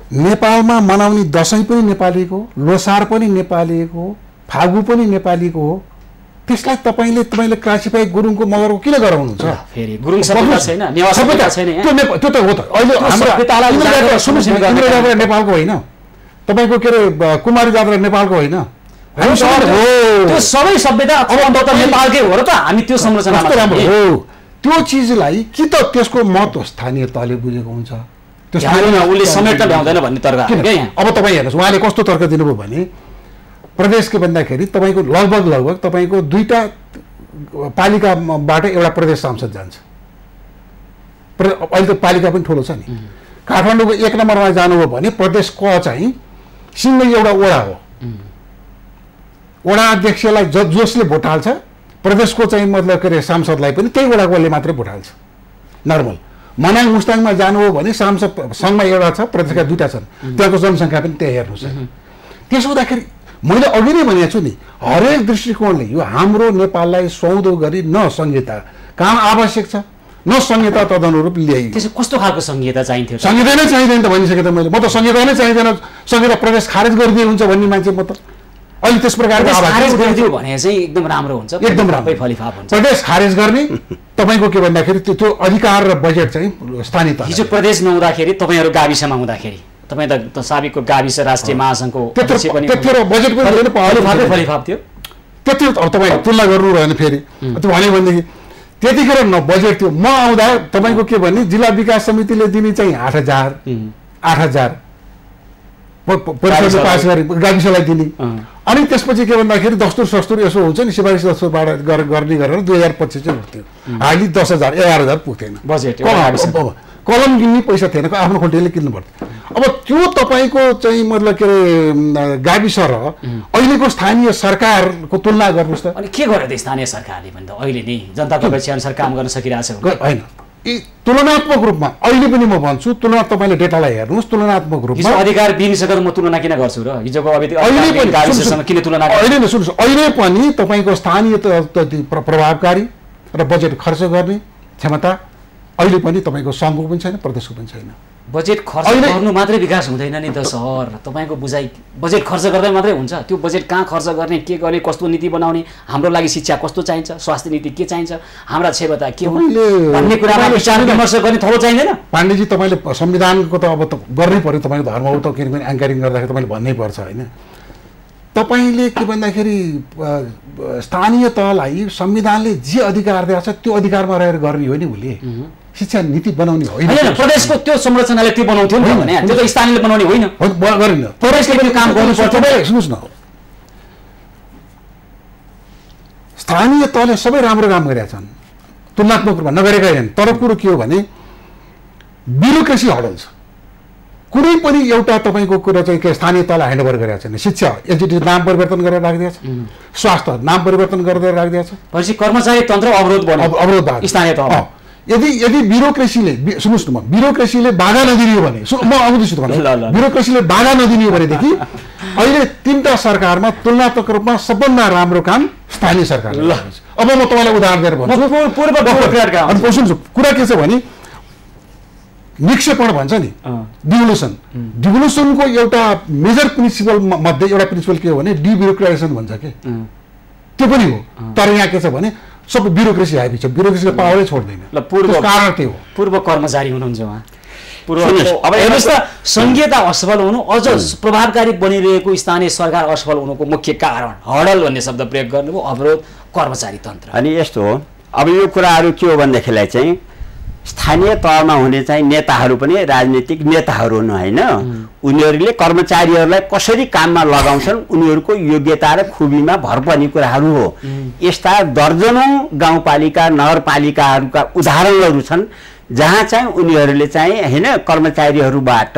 नेपालमा मनाउने दसैँ पनि नेपालीको, लोसार पनि नेपालीको, फागु पनि नेपालीको हो। त्यसलाई तपाईँले क्लासिफाई गुरुङको मगरको किन गराउनुहुन्छ? फेरि गुरुङ सभ्यता छैन, नेवार सभ्यता छैन यहाँ। त्यो त हो त। अहिले सभ्यतालाई उजागर गर्न सुन्नुहोस् न, गर्ने इन्द्र जात्रा नेपालको होइन, तपाईँको के अरे कुमारी जात्रा नेपालको होइन। हामी सबै हो। त्यो सबै सभ्यता अब नेपालकै हो र त हामी त्यो संरचनामा कस्तो राम्रो छौँ। हो। त्यो चिजलाई कि त त्यसको महत्त्व स्थानीय तहले बुझेको हुन्छ। त्यो ध्यानमा उसले समेट्न भ्याउँदैन भन्ने तर्क किन? क्या यहाँ। अब तपाईँ हेर्नुहोस्, उहाँले कस्तो तर्क दिनुभयो भने प्रदेशको भन्दाखेरि तपाईँको लगभग तपाईँको 2टा पालिकाबाट एउटा प्रदेश सांसद जान्छ। अहिले त पालिका पनि ठुलो छ नि। काठमाडौँको 1 नम्बरमा जानुभयो भने प्रदेश क चाहिँ सिङ्गै एउटा वडा हो। वडा अध्यक्षलाई जसले भोट हाल्छ, प्रदेशको चाहिँ मतलब के अरे सांसदलाई पनि त्यही वडाकोले मात्रै भोट हाल्छ, नर्मल। मनाङ मुस्ताङमा जानुभयो भने सांसद सङ्घमा एउटा छ, प्रदेशका 2टा छन्, त्यहाँको जनसङ्ख्या पनि त्यही हेर्नुहोस्। त्यसो हुँदाखेरि मैले अघि नै भनेको छु नि, हरेक दृष्टिकोणले यो हाम्रो नेपाललाई सुहाउँदो गरी न संहिता काम आवश्यक छ, न संहिता तदनुरूप ल्याइयो। त्यसो कस्तो खालको संहिता चाहिन्थ्यो? संहिता नै चाहिँदैन त भनिसकेँ त मैले। म त संहिता नै चाहिँदैन, संहिता प्रदेश खारेज गरिदिए हुन्छ भन्ने मान्छे म त। अहिले त्यस प्रकारको खारेज गरिदियो भने चाहिँ एकदम राम्रो हुन्छ, एकदम राम्रो फलिफाप हुन्छ। प्रदेश खारेज गर्ने तपाईँको के भन्दाखेरि त्यो अधिकार र बजेट चाहिँ स्थानीय तह। हिजो प्रदेश नहुँदाखेरि तपाईँहरू गाविसमा हुँदाखेरि तपाईँ त साबिकको गाविस राष्ट्रिय महासङ्घको त्यतिखेर बजेट पनि फलिफाप थियो। त्यति अब तपाईँ तुलना गर्नु भयो भने फेरि त्यो भन्यो भनेदेखि त्यतिखेर न बजेट थियो। म आउँदा तपाईँको के भने जिल्ला विकास समितिले दिने चाहिँ 8,000 परिषदले पास गरे, गाविसलाई दिने। अनि त्यसपछि के भन्दाखेरि दस्तुर यसो हुन्छ नि, सिफारिस दस्तुरबाट गर्ने गरेर 2025 चाहिँ उठ्थ्यो। Hardly 10,000 11,000 पुग्थेन budget. कलम किन्ने पैसा थिएन, आफ्नो खोल्टीले किन्नु पर्थ्यो। अब त्यो तपाईँको चाहिँ मतलब के अरे गाविस र अहिलेको स्थानीय सरकारको तुलना गर्नुहोस् त। अनि के गर्यो त स्थानीय सरकारले भन्दा अहिले नै जनताको अपेक्षा अनुसार काम गर्न सकिरहेछ होइन? तुलनात्मक रूपमा अहिले पनि म भन्छु, तपाईँले डेटालाई हेर्नुहोस्, तुलनात्मक रूपमा अधिकार दिइसकेर म तुलना किन गर्छु र हिजोको किन तुलना? अहिले नै सुन्नुहोस्, अहिले पनि तपाईँको स्थानीय प्रभावकारी र बजेट खर्च गर्ने क्षमता अहिले पनि तपाईँको सङ्घको पनि छैन, प्रदेशको पनि छैन। बजेट खर्च गर्नु मात्रै विकास हुँदैन नि त सर। तपाईँको बुझाइ बजेट खर्च गर्दै मात्रै हुन्छ? त्यो बजेट कहाँ खर्च गर्ने, के गर्ने, कस्तो नीति बनाउने, हाम्रो लागि शिक्षा कस्तो चाहिन्छ, स्वास्थ्य नीति के चाहिन्छ, हाम्रा क्षमता के हुन् भन्ने कुरामा विचार विमर्श गर्ने थोरै चाहिँदैन? पाण्डेजी, तपाईँले संविधानको त अब त गर्नै पर्यो, तपाईँको धर्म हो त, किनभने एङ्करिङ गर्दाखेरि तपाईँले भन्नै पर्छ होइन? तपाईँले के भन्दाखेरि स्थानीय तहलाई संविधानले जे अधिकार दिएको छ त्यो अधिकारमा रहेर गर्ने हो नि। उसले शिक्षा नीति बनाउने होइन। प्रदेशको त्यो संरचनाले त्यो बनाउँथ्यो नि भने त्यो त स्थानीयले बनाउने होइन, गरेन। प्रदेशले पनि काम गर्नुपर्छ। सुन्नुहोस् न, स्थानीय तहले सबै राम्रो काम गरेका छन्, तुलनात्मक रूपमा नगरेका छैनन्। तर कुरो के हो भने ब्युरोक्रेसी हडल छ। कुनै पनि एउटा तपाईँको कुरा चाहिँ के स्थानीय तहलाई ह्यान्डओभर गरेका छैन। शिक्षा एजुकेसन नाम परिवर्तन गरेर राखिदिएको छ, स्वास्थ्य नाम परिवर्तन गरेर राखिदिएको छ, पछि कर्मचारी तन्त्र अवरोध भयो स्थानीय तहमा। यदि ब्युरोक्रेसीले सुन्नुहोस् न, म ब्युरोक्रेसीले बाधा नदिने हो भने म आउँदैछु तपाईँलाई, ब्युरोक्रेसीले बाधा नदिने हो भनेदेखि अहिले 3टा सरकारमा तुलनात्मक रूपमा सबभन्दा राम्रो काम स्थानीय सरकारले गर्छ। अब म तपाईँलाई उदाहरण दिएर भन्छु। सुन्छु, कुरा के छ भने निक्षेपण भन्छ नि, डिभोल्युसनको एउटा मेजर प्रिन्सिपल मध्ये एउटा प्रिन्सिपल के हो भने डिब्युरोक्राइजेसन भन्छ के, त्यो पनि हो। तर यहाँ के छ भने सब ब्युरोक्रेसी हाबी छ, ब्युरोक्रेसीले पावरै छोड्दैन। कारण त्यो हो। पूर्व कर्मचारी हुनुहुन्छ उहाँ। अब हेर्नुहोस् त, संघीयता असफल हुनु, अझ प्रभावकारी बनिरहेको स्थानीय सरकार असफल हुनुको मुख्य कारण हडल भन्ने शब्द प्रयोग गर्नुभयो, अवरोध, कर्मचारी तन्त्र। अनि यस्तो हो, अब यो कुराहरू के हो भनेदेखिलाई चाहिँ स्थानीय तहमा हुने चाहिँ नेताहरू पनि राजनीतिक नेताहरू हुनु होइन, उनीहरूले कर्मचारीहरूलाई कसरी काममा लगाउँछन् उनीहरूको योग्यता र खुबीमा भर पर्ने कुराहरू हो। यस्ता दर्जनौं गाउँपालिका नगरपालिकाहरूका उदाहरणहरू छन् जहाँ चाहिँ उनीहरूले चाहिँ होइन कर्मचारीहरूबाट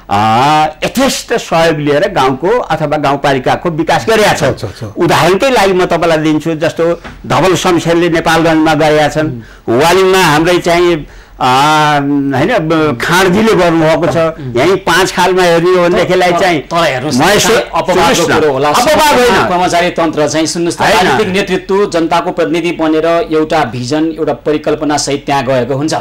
यथेष्ट सहयोग लिएर गाउँको अथवा गाउँपालिकाको विकास गरेका छन्। उदाहरणकै लागि म तपाईँलाई दिन्छु, जस्तो धवल शमशेरले नेपालगञ्जमा गरेका छन्, वालिङमा हाम्रै चाहिँ होइन खाँडजीले गर्नुभएको छ। यहीँ 5 खालमा हेर्ने हो भनेदेखिलाई चाहिँ अपवाद होइन। कर्मचारी तन्त्र चाहिँ सुन्नुहोस्, राजनीतिक नेतृत्व जनताको प्रतिनिधि बनेर एउटा भिजन एउटा परिकल्पना सहित त्यहाँ गएको हुन्छ।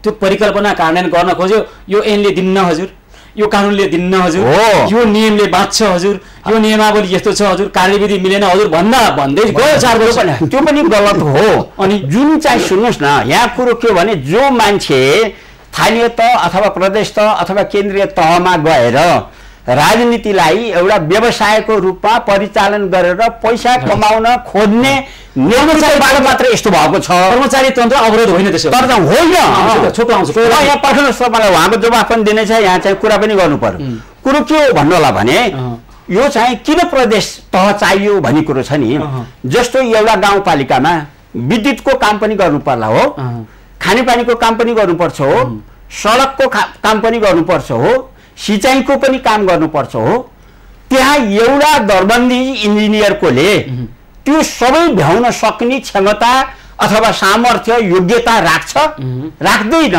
त्यो परिकल्पना कार्यान्वयन गर्न खोज्यो, यो ऐनले दिन्न हजुर, यो कानुनले दिन्न हजुर, यो नियमले बाँच्छ हजुर, यो नियमावली यस्तो छ हजुर, कार्यविधि मिलेन हजुर भन्दै गयो 4 वर्ष। त्यो पनि गलत हो। अनि जुन चाहिँ सुन्नुहोस् न, यहाँ कुरो के भने जो मान्छे स्थानीय तह अथवा प्रदेश तह अथवा केन्द्रीय तहमा गएर राजनीतिलाई एउटा व्यवसायको रूपमा परिचालन गरेर पैसा कमाउन खोज्ने निर्णयबाट मात्र यस्तो भएको छ। कर्मचारी तन्त्र अवरोध होइन त्यसो तर होइन। छोटो आउँछ यहाँ पर्खनुहोस्, तपाईँलाई उहाँको जवाफ पनि दिने छ, यहाँ चाहिँ कुरा पनि गर्नु पर्यो। कुरो के हो भन्नु होला भने यो चाहिँ किन प्रदेश तह चाहियो भन्ने कुरो छ नि। जस्तो एउटा गाउँपालिकामा विद्युतको काम पनि गर्नु पर्ला हो, खानेपानीको काम पनि गर्नुपर्छ हो, सडकको काम पनि गर्नुपर्छ हो, सिँचाइको पनि काम गर्नुपर्छ हो। त्यहाँ एउटा दरबन्दी इन्जिनियरकोले त्यो सबै भ्याउन सक्ने क्षमता अथवा सामर्थ्य योग्यता राख्दैन।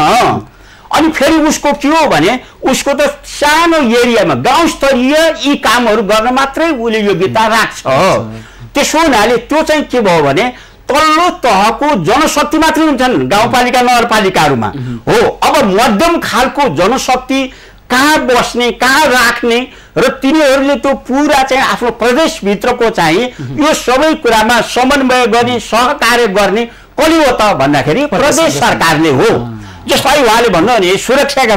अनि फेरि उसको के हो भने उसको त सानो एरियामा गाउँ स्तरीय यी कामहरू गर्न मात्रै उसले योग्यता राख्छ। त्यसो हुनाले त्यो चाहिँ के भयो भने तल्लो तहको जनशक्ति मात्रै हुन्छन् गाउँपालिका नगरपालिकाहरूमा हो। अब मध्यम खालको जनशक्ति कहाँ बस्ने, कहाँ राख्ने र तिनीहरूले त्यो पुरा चाहिँ आफ्नो प्रदेशभित्रको चाहिँ यो सबै कुरामा समन्वय गर्ने, सहकार्य गर्ने कसले हो त भन्दाखेरि प्रदेश सरकारले हो। जसलाई उहाँले भन्नु भने सुरक्षाका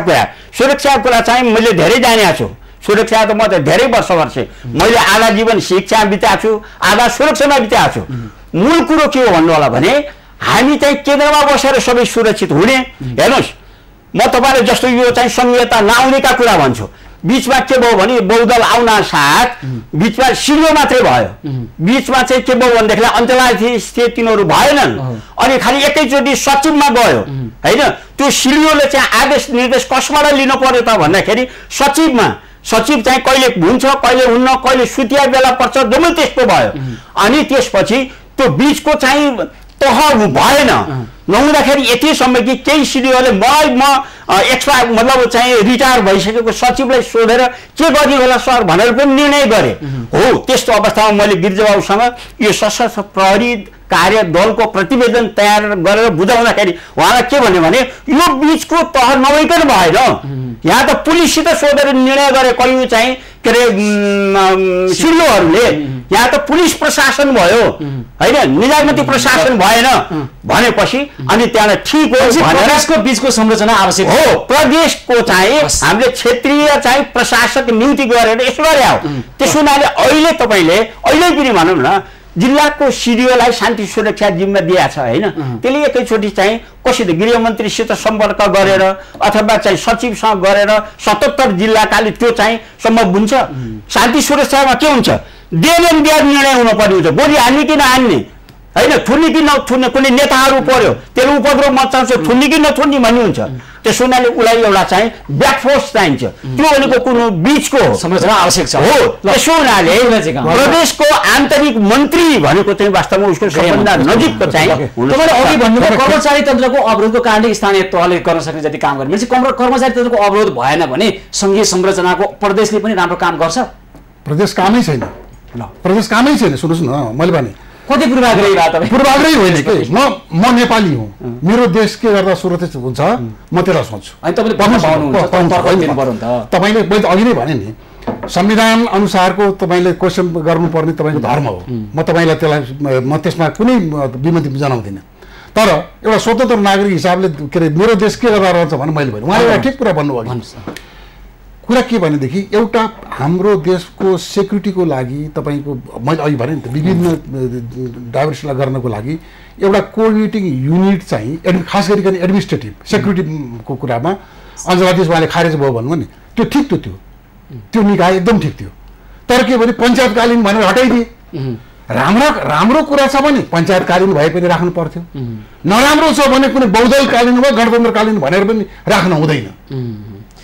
कुरा चाहिँ मैले धेरै जानेको छु। सुरक्षा त म त धेरै वर्ष गर्छु, मैले आधा जीवन शिक्षा बिताएको छु, आधा सुरक्षामा बिताएको छु। मूल कुरो के हो भन्नु होला भने हामी चाहिँ केन्द्रमा बसेर सबै सुरक्षित हुने। हेर्नुहोस्, म तपाईँले जस्तो यो चाहिँ संहिता नआउनेका कुरा भन्छु। बीचमा के भयो भने बहुदल आउन साथ बीचमा सिडिओ मात्रै भयो। बीचमा चाहिँ के भयो भनेदेखि अञ्चलाधीश तिनीहरू भएनन्, अनि खालि एकैचोटि सचिवमा गयो होइन। त्यो सिडिओले चाहिँ आदेश निर्देश कसबाट लिनु पर्यो त भन्दाखेरि सचिव चाहिँ कहिले हुन्छ कहिले हुन्न, कहिले सुतिया बेला पर्छ, जम्मै त्यस्तो भयो। अनि त्यसपछि त्यो बीचको चाहिँ तह भएन। नहुँदाखेरि यतिसम्म कि केही सिडिओले म एक्स्ट्रा मतलब चाहिँ रिटायर भइसकेको सचिवलाई सोधेर के गर्ने होला सर भनेर पनि निर्णय गरे हो। त्यस्तो अवस्थामा मैले गिरिजाबाबुसँग यो सशस्त्र प्रहरी कार्य दलको प्रतिवेदन तयार गरेर बुझाउँदाखेरि उहाँलाई के भन्यो भने यो बीचको तह नभइकन भएन, यहाँ त पुलिससित सोधेर निर्णय गरे कयौँ चाहिँ के अरे सिडिओहरूले। यहाँ त पुलिस प्रशासन भयो होइन, निजामती प्रशासन भएन भनेपछि अनि त्यहाँ ठिक हो। प्रदेशको बीचको संरचना आवश्यक हो। प्रदेशको चाहिँ हामीले क्षेत्रीय चाहिँ प्रशासक नियुक्ति गरेर यसो गरे हो। त्यसो हुनाले अहिले तपाईँले अहिले पनि भनौँ न जिल्लाको सिडिओलाई शान्ति सुरक्षा जिम्मा दिएको छ होइन। त्यसले एकैचोटि चाहिँ कसैले गृहमन्त्रीसित सम्पर्क गरेर अथवा चाहिँ सचिवसँग गरेर 77 जिल्लाकाले त्यो चाहिँ सम्भव हुन्छ। शान्ति सुरक्षामा के हुन्छ, देन ब्याज निर्णय हुनु पर्ने हुन्छ। भोलि हान्ने कि नहान्ने होइन, थुन्ने कि नथुन्ने, कुनै नेताहरू पर्यो त्यसले उपद्रव मचाउँछ, थुन्ने कि नथुन्ने भन्ने हुन्छ। त्यसो हुनाले उसलाई एउटा चाहिँ ब्याकफोर्स चाहिन्छ। त्यो भनेको कुनै बीचको संरचना आवश्यक छ हो। त्यसो हुनाले प्रदेशको आन्तरिक मन्त्री भनेको चाहिँ वास्तवमा उसको सबभन्दा नजिकको चाहिँ तपाईँले अघि भन्नुभयो कर्मचारी तन्त्रको अवरोधको कारणले स्थानीय तहले गर्न सक्ने जति काम गर्ने। कर्मचारी तन्त्रको अवरोध भएन भने सङ्घीय संरचनाको प्रदेशले पनि राम्रो काम गर्छ। प्रदेश कामै छैन, सुन्नुहोस् न, मैले भने कति पूर्वाग्रही होइन कि म नेपाली हुँ, मेरो देश के गर्दा सुरक्षित हुन्छ म त्यसलाई सोच्छु। तपाईँले मैले अघि नै भने नि संविधान अनुसारको तपाईँले क्वेसन गर्नुपर्ने तपाईँको धर्म हो। म तपाईँलाई त्यसलाई म त्यसमा कुनै विमति जनाउँदिनँ। तर एउटा स्वतन्त्र नागरिक हिसाबले के अरे मेरो देश के गर्दा रहन्छ भने मैले भने उहाँले एउटा ठिक कुरा भन्नुभयो। कुरा के भनेदेखि एउटा हाम्रो देशको सेक्युरिटीको लागि तपाईँको मैले अघि भने नि त विभिन्न डाइभर्सिटीलाई गर्नको लागि एउटा कोअर्डिनेटिङ युनिट चाहिँ खास गरिकन एडमिनिस्ट्रेटिभ सेक्युरिटीको कुरामा अञ्चलाधीश उहाँले खारेज भयो भन्नु नि, त्यो ठिक थियो, त्यो निकाय एकदम ठिक थियो। तर के भने पञ्चायतकालीन भनेर हटाइदिए। राम्रो कुरा छ भने पञ्चायतकालीन भए पनि राख्नु पर्थ्यो, नराम्रो छ भने कुनै बहुदलकालीन वा गणतन्त्रकालीन भनेर पनि राख्न हुँदैन।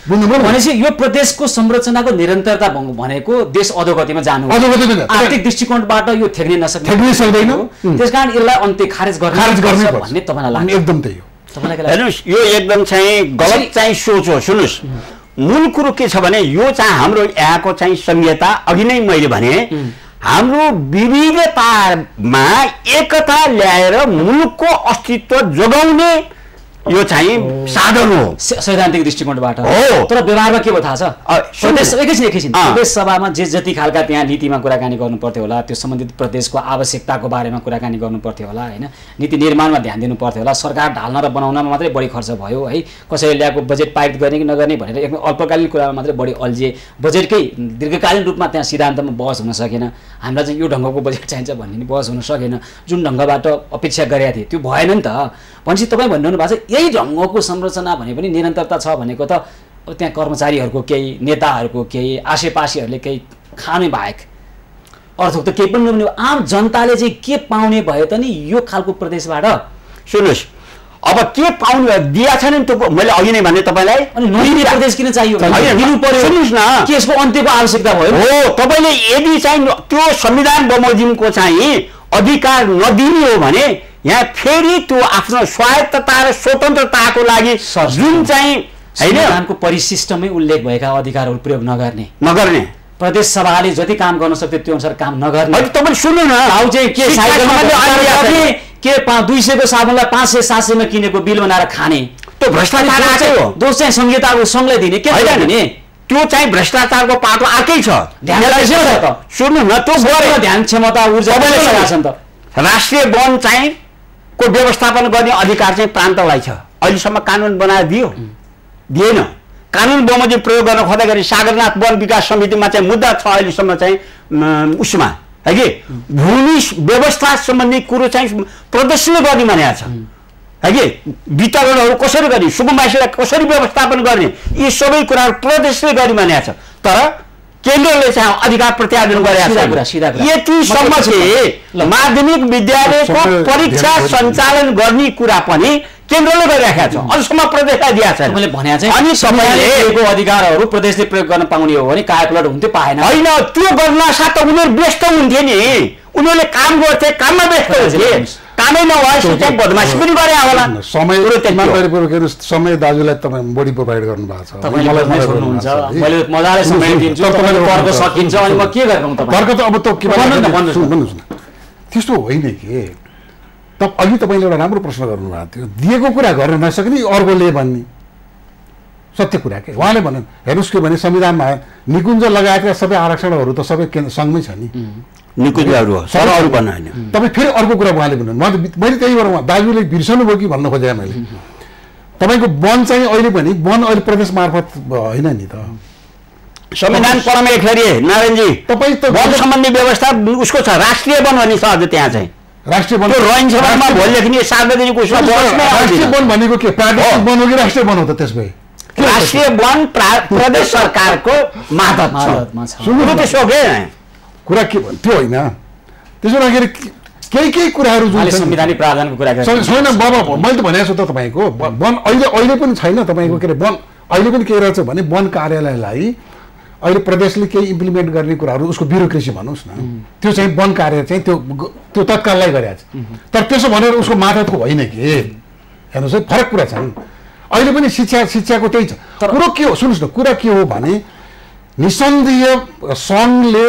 भनेपछि यो प्रदेशको संरचनाको निरन्तरता भनेको देश अधोगतिमा जानु, आर्थिक दृष्टिकोणबाट यो थ्याक्नै सक्दैन। त्यसकारण यसलाई अन्त्य खारेज गर्ने भन्ने तपाईँलाई लाग्छ? एकदम त्यही हो। हेर्नुहोस् यो एकदम चाहिँ गलत चाहिँ सोच हो। सुन्नुहोस्, मूल कुरो के छ भने यो चाहिँ हाम्रो यहाँको चाहिँ संहिता अघि नै मैले भने हाम्रो विविधतामा एकता ल्याएर मुलुकको अस्तित्व जोगाउने यो चाहिँ साधन हो सैद्धान्तिक दृष्टिकोणबाट हो। तर व्यवहारमा के भयो थाहा छ? एकैछिन प्रदेश सभामा जे जति खालका त्यहाँ नीतिमा कुराकानी गर्नु पर्थ्यो होला, त्यो सम्बन्धित प्रदेशको आवश्यकताको बारेमा कुराकानी गर्नु पर्थ्यो होला होइन, नीति निर्माणमा ध्यान दिनु पर्थ्यो होला। सरकार ढाल्न र बनाउनमा मात्रै बढी खर्च भयो है, कसैले ल्याएको बजेट पारित गर्ने कि नगर्ने भनेर एकदम अल्पकालीन कुरामा मात्रै बढी अल्झिए, बजेटकै दीर्घकालीन रूपमा त्यहाँ सिद्धान्तमा बहस हुन सकेन। हामीलाई चाहिँ यो ढङ्गको बजेट चाहिन्छ भन्ने नि बहस हुन सकेन, जुन ढङ्गबाट अपेक्षा गरेका थिए त्यो भएन नि त। भनेपछि तपाईँ भनिरहनु भएको छ यही ढङ्गको संरचना भने पनि निरन्तरता छ भनेको त अब त्यहाँ कर्मचारीहरूको केही, नेताहरूको केही, आसेपासेहरूले केही खाने बाहेक अर्थको त केही पनि नहुने। आम जनताले चाहिँ के पाउने भयो त नि यो खालको प्रदेशबाट? सुन्नुहोस्, अब के पाउनु दिया छैन नि, त्यो मैले अघि नै भने तपाईँलाई। अनि नदिने प्रदेश किन चाहियो? दिनु पर्यो। सुन्नुहोस् न, के यसको अन्त्यको आवश्यकता भयो? हो, तपाईँले यदि चाहिँ त्यो संविधान बमोजिमको चाहिँ अधिकार नदिने हो भने यहाँ फेरि त्यो आफ्नो स्वायत्तता र स्वतन्त्रताको लागि जुन चाहिँ संविधानको परिशिष्टमै उल्लेख भएका अधिकारहरू प्रयोग नगर्ने प्रदेश सभाले जति काम गर्न सक्थ्यो त्यो अनुसार काम नगर्ने। तपाईँ सुन्नु न, आउ चाहिँ के के 200 को साबुनलाई 500 700 मा किनेको बिल बनाएर खाने, त्यो भ्रष्टाचार आकै हो। दोष चाहिँ संहिताको सङ्घलाई दिने के दिने? त्यो चाहिँ भ्रष्टाचारको पाटो आकै छ। सुन्नु न, त्यो ध्यान क्षमता ऊर्जा लगाछन् त। राष्ट्रिय वन चाहिँ को व्यवस्थापन गर्ने अधिकार चाहिँ प्रान्तलाई छ। अहिलेसम्म कानुन बनाएर दिएन। कानुन बमोजिम प्रयोग गर्न खोज्दाखेरि सागरनाथ वन विकास समितिमा चाहिँ मुद्दा छ अहिलेसम्म चाहिँ उसमा है कि भूमि व्यवस्था सम्बन्धी कुरो चाहिँ प्रदर्शन गर्ने भनेको छ है कि वितरणहरू कसरी गर्ने, सुकुम्बासीलाई कसरी व्यवस्थापन गर्ने, यी सबै कुराहरू प्रदेशले गर्ने भनेको छ। तर केन्द्रले चाहिँ अधिकार प्रत्यावर्तन गरेको छ। यतिसम्म चाहिँ माध्यमिक विद्यालयको परीक्षा सञ्चालन गर्ने कुरा पनि केन्द्रले गरिराखेको छ, अझसम्म प्रदेशलाई दिएको छैन। मैले भने चाहिँ अनि सबैको अधिकारहरू प्रदेशले प्रयोग गर्न पाउने हो भने कायपलट हुन्थ्यो, पाएन। होइन, त्यो गर्न साथ उनीहरू व्यस्त हुन्थे नि, उनीहरूले काम गर्थे, काममा व्यस्त हुन्थे। कामै नभएपछि चाहिँ बदमासी पनि गरे होला। समय दाजुलाई तपाईँ बढी प्रोभाइड गर्नुभएको छ। मैले मजाले समय दिन्छु, तपाईँको तर्क सकिन्छ अनि म के गर्नु? तर्क त अब त के भन्नुहोस् न, त्यस्तो होइन कि अघि तपाईँले एउटा राम्रो प्रश्न गर्नुभएको थियो, दिएको कुरा गर्न नसक्ने अर्कोले भन्ने सत्य कुरा के। उहाँले भन्नु हेर्नुहोस् के भने संविधानमा निकुञ्ज लगायतका सबै आरक्षणहरू त सबै सँगमै छ नि, निकुञ्जहरू हो, सर अरू भन्नु होइन। तपाईँ फेरि अर्को कुरा उहाँले भन्नु, मैले त्यही भएर दाजुले बिर्सनु भयो कि भन्न खोजेँ मैले। तपाईँको वन चाहिँ अहिले पनि वन अहिले प्रदेश मार्फत होइन नि त। संविधान पढ्ने फेरि नारायणजी, तपाईँ त वन सम्बन्धी व्यवस्था उसको छ, राष्ट्रिय वन भन्ने छ अझ त्यहाँ चाहिँ राष्ट्रिय वन रहन्छ भोलिदेखि सार्वजनिक उसमा। राष्ट्रिय वन भनेको के प्रादेशिक वन हो कि राष्ट्रिय वन हो त? त्यसमै राष्ट्रिय वन प्रदेश सरकारको मातहतमा छ। सुन्नु त्यसो के कुरा के त्यो होइन, त्यसो हुँदाखेरि केही कुराहरू जुन संवैधानिक प्रावधानको कुरा छैन बाबा, मैले त भनेको छु त तपाईँको वन अहिले पनि छैन। तपाईँको के अरे वन अहिले पनि के रहेछ भने वन कार्यालयलाई अहिले प्रदेशले केही इम्प्लिमेन्ट गर्ने कुराहरू उसको ब्युरोक्रेसी भन्नुहोस् न, त्यो चाहिँ वन कार्य चाहिँ त्यो तत्काललाई गरेको छ। तर त्यसो भनेर उसको मातहतको होइन कि, हेर्नुहोस् है फरक कुरा छ। अहिले पनि शिक्षाको त्यही छ। कुरो के हो सुन्नुहोस् न, कुरा के हो भने निसन्देह सङ्घले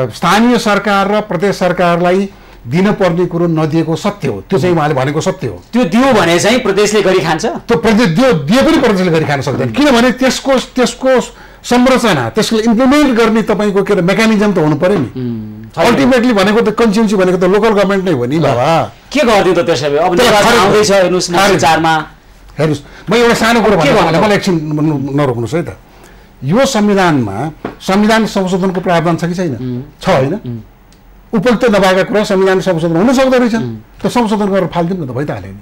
स्थानीय सरकार र प्रदेश सरकारलाई दिनुपर्ने कुरो नदिएको सत्य हो, त्यो चाहिँ उहाँले भनेको सत्य हो। त्यो दियो भने चाहिँ प्रदेशले गरी खान्छ, त्यो प्रदेश दिए पनि प्रदेशले गरी खान सक्दैन, किनभने त्यसको संरचना त्यसको इम्प्लिमेन्ट गर्ने तपाईँको के अरे मेकानिजम त हुनु पर्यो नि। अल्टिमेटली भनेको त कन्स्टिट्युन्सी भनेको त लोकल गभर्मेन्ट नै हो नि बाबा। के गरिदियो त त्यसै अब आउँदैछ हेर्नुहोस् न 4मा। हेर्नुहोस्, म एउटा सानो कुरो भन्नु, मलाई एकछिन नरोक्नुहोस् है त। यो संविधानमा संविधान संशोधनको प्रावधान छ कि छैन? छ होइन? उपयुक्त नभएका कुरा संविधान संशोधन हुन सक्दो रहेछ, त्यो संशोधन गरेर फालिदिउँ न त, भइ त हाल्यो नि।